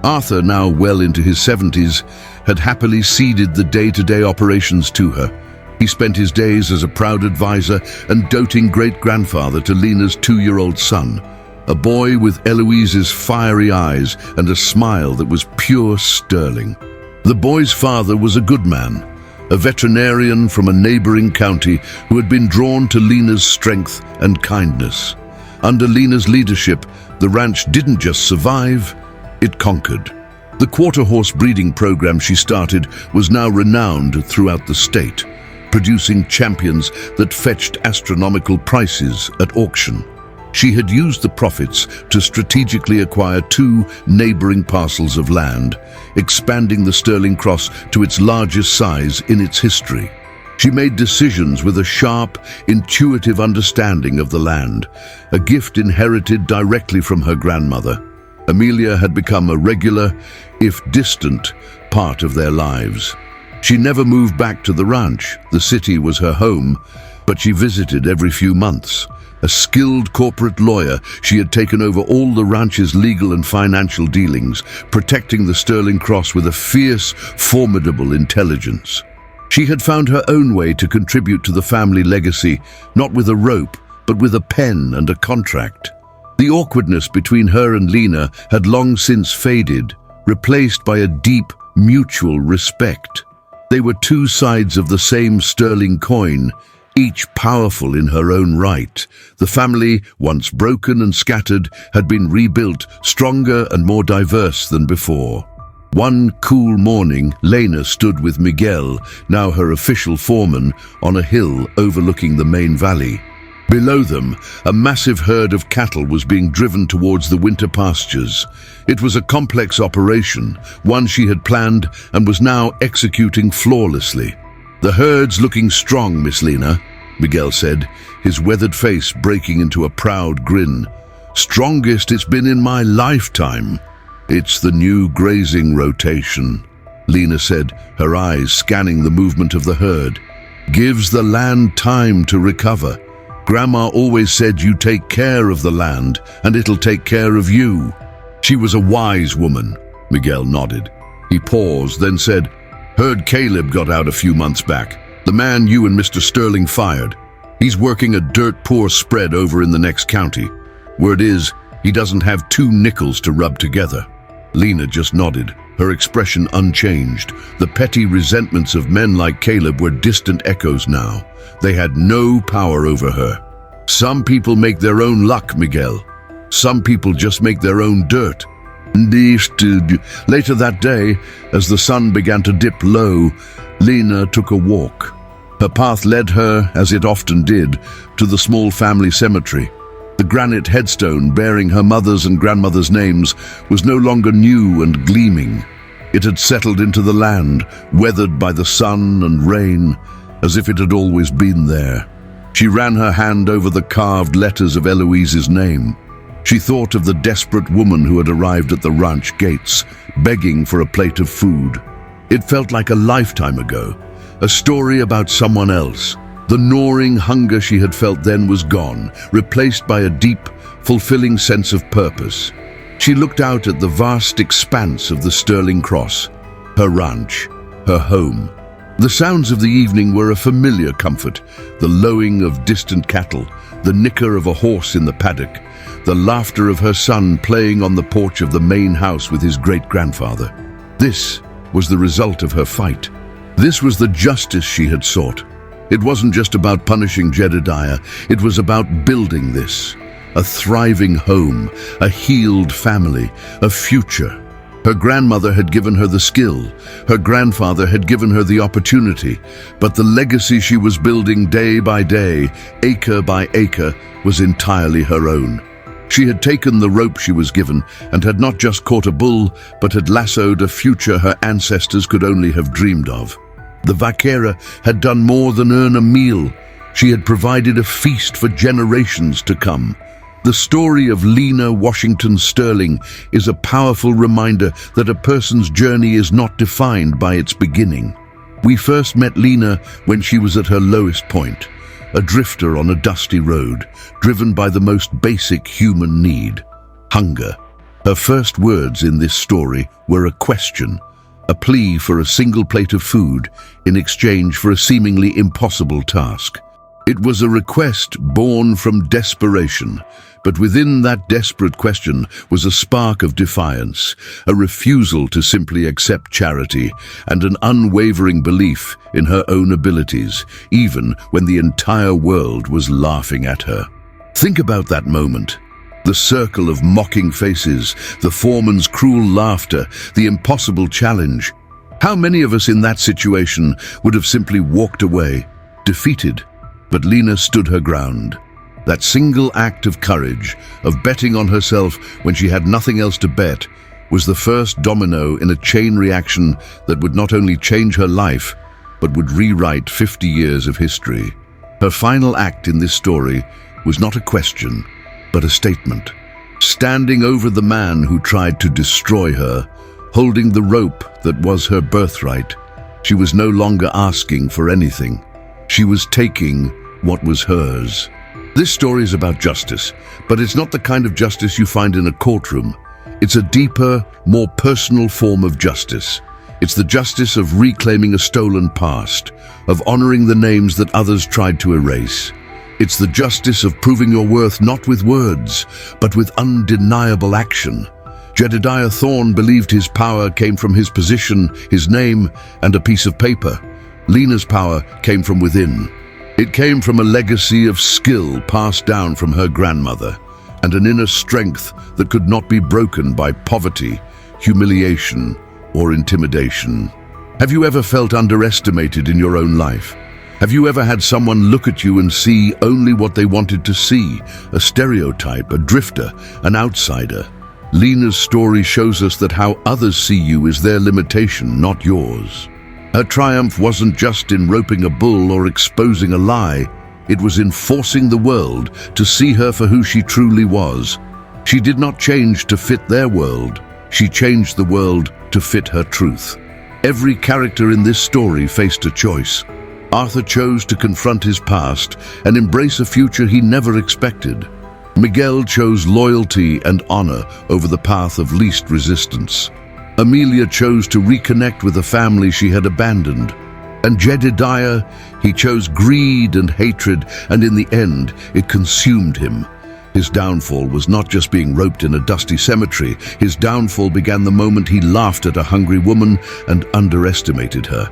Arthur, now well into his 70s, had happily ceded the day-to-day operations to her. He spent his days as a proud advisor and doting great-grandfather to Lena's 2-year-old son, a boy with Eloise's fiery eyes and a smile that was pure sterling. The boy's father was a good man, a veterinarian from a neighboring county who had been drawn to Lena's strength and kindness. Under Lena's leadership, the ranch didn't just survive, it conquered. The quarter-horse breeding program she started was now renowned throughout the state, producing champions that fetched astronomical prices at auction. She had used the profits to strategically acquire 2 neighboring parcels of land, expanding the Sterling Cross to its largest size in its history. She made decisions with a sharp, intuitive understanding of the land, a gift inherited directly from her grandmother. Amelia had become a regular, if distant, part of their lives. She never moved back to the ranch. The city was her home, but she visited every few months. A skilled corporate lawyer, she had taken over all the ranch's legal and financial dealings, protecting the Sterling Cross with a fierce, formidable intelligence. She had found her own way to contribute to the family legacy, not with a rope, but with a pen and a contract. The awkwardness between her and Lena had long since faded, replaced by a deep, mutual respect. They were 2 sides of the same sterling coin, each powerful in her own right. The family, once broken and scattered, had been rebuilt, stronger and more diverse than before. One cool morning, Lena stood with Miguel, now her official foreman, on a hill overlooking the main valley. Below them, a massive herd of cattle was being driven towards the winter pastures. It was a complex operation, one she had planned and was now executing flawlessly. "The herd's looking strong, Miss Lena," Miguel said, his weathered face breaking into a proud grin. "Strongest it's been in my lifetime." "It's the new grazing rotation," Lena said, her eyes scanning the movement of the herd. "Gives the land time to recover. Grandma always said you take care of the land, and it'll take care of you." "She was a wise woman," Miguel nodded. He paused, then said, "Heard Caleb got out a few months back. The man you and Mr. Sterling fired. He's working a dirt-poor spread over in the next county. Word is, he doesn't have 2 nickels to rub together." Lena just nodded, her expression unchanged. The petty resentments of men like Caleb were distant echoes now. They had no power over her. "Some people make their own luck, Miguel. Some people just make their own dirt." Understood. Later that day, as the sun began to dip low, Lena took a walk. Her path led her, as it often did, to the small family cemetery. The granite headstone bearing her mother's and grandmother's names was no longer new and gleaming. It had settled into the land, weathered by the sun and rain, as if it had always been there. She ran her hand over the carved letters of Eloise's name. She thought of the desperate woman who had arrived at the ranch gates, begging for a plate of food. It felt like a lifetime ago, a story about someone else, The gnawing hunger she had felt then was gone, replaced by a deep, fulfilling sense of purpose. She looked out at the vast expanse of the Stirling Cross, her ranch, her home. The sounds of the evening were a familiar comfort, the lowing of distant cattle, the nicker of a horse in the paddock, the laughter of her son playing on the porch of the main house with his great-grandfather. This was the result of her fight. This was the justice she had sought. It wasn't just about punishing Jedediah, it was about building this. A thriving home, a healed family, a future. Her grandmother had given her the skill, her grandfather had given her the opportunity, but the legacy she was building day by day, acre by acre, was entirely her own. She had taken the rope she was given and had not just caught a bull, but had lassoed a future her ancestors could only have dreamed of. The vaquera had done more than earn a meal. She had provided a feast for generations to come. The story of Lena Washington Sterling is a powerful reminder that a person's journey is not defined by its beginning. We first met Lena when she was at her lowest point, a drifter on a dusty road, driven by the most basic human need, hunger. Her first words in this story were a question, a plea for a single plate of food in exchange for a seemingly impossible task. It was a request born from desperation, but within that desperate question was a spark of defiance, a refusal to simply accept charity, and an unwavering belief in her own abilities, even when the entire world was laughing at her. Think about that moment. The circle of mocking faces, the foreman's cruel laughter, the impossible challenge. How many of us in that situation would have simply walked away, defeated? But Lena stood her ground. That single act of courage, of betting on herself when she had nothing else to bet, was the first domino in a chain reaction that would not only change her life, but would rewrite 50 years of history. Her final act in this story was not a question, but a statement. Standing over the man who tried to destroy her, holding the rope that was her birthright, she was no longer asking for anything. She was taking what was hers. This story is about justice, but it's not the kind of justice you find in a courtroom. It's a deeper, more personal form of justice. It's the justice of reclaiming a stolen past, of honoring the names that others tried to erase. It's the justice of proving your worth not with words, but with undeniable action. Jedediah Thorne believed his power came from his position, his name, and a piece of paper. Lena's power came from within. It came from a legacy of skill passed down from her grandmother, and an inner strength that could not be broken by poverty, humiliation, or intimidation. Have you ever felt underestimated in your own life? Have you ever had someone look at you and see only what they wanted to see, a stereotype, a drifter, an outsider? Lena's story shows us that how others see you is their limitation, not yours. Her triumph wasn't just in roping a bull or exposing a lie, it was in forcing the world to see her for who she truly was. She did not change to fit their world, she changed the world to fit her truth. Every character in this story faced a choice. Arthur chose to confront his past and embrace a future he never expected. Miguel chose loyalty and honor over the path of least resistance. Amelia chose to reconnect with a family she had abandoned. And Jedediah, he chose greed and hatred, and in the end, it consumed him. His downfall was not just being roped in a dusty cemetery. His downfall began the moment he laughed at a hungry woman and underestimated her.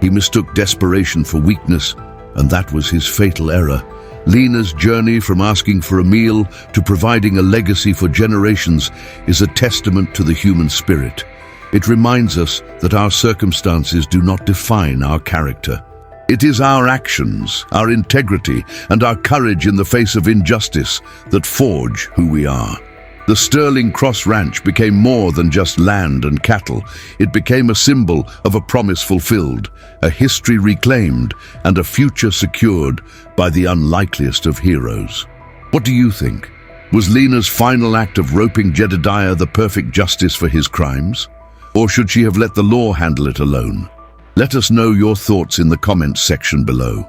He mistook desperation for weakness, and that was his fatal error. Lena's journey from asking for a meal to providing a legacy for generations is a testament to the human spirit. It reminds us that our circumstances do not define our character. It is our actions, our integrity, and our courage in the face of injustice that forge who we are. The Stirling Cross Ranch became more than just land and cattle. It became a symbol of a promise fulfilled, a history reclaimed, and a future secured by the unlikeliest of heroes. What do you think? Was Lena's final act of roping Jedediah the perfect justice for his crimes? Or should she have let the law handle it alone? Let us know your thoughts in the comments section below.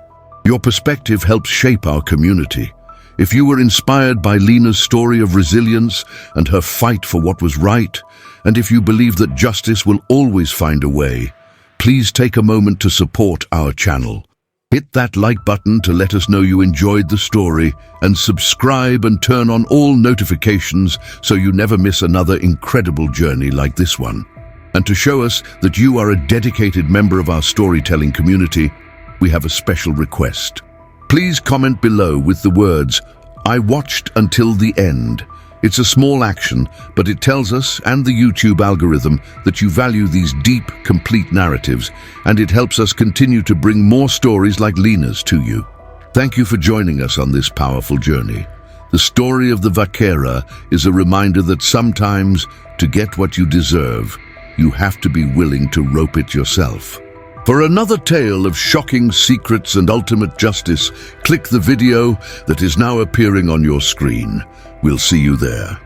Your perspective helps shape our community. If you were inspired by Lena's story of resilience and her fight for what was right, and if you believe that justice will always find a way, please take a moment to support our channel. Hit that like button to let us know you enjoyed the story, and subscribe and turn on all notifications so you never miss another incredible journey like this one. And to show us that you are a dedicated member of our storytelling community, we have a special request. Please comment below with the words, "I watched until the end." It's a small action, but it tells us and the YouTube algorithm that you value these deep, complete narratives, and it helps us continue to bring more stories like Lena's to you. Thank you for joining us on this powerful journey. The story of the Vaquera is a reminder that sometimes, to get what you deserve, you have to be willing to rope it yourself. For another tale of shocking secrets and ultimate justice, click the video that is now appearing on your screen. We'll see you there.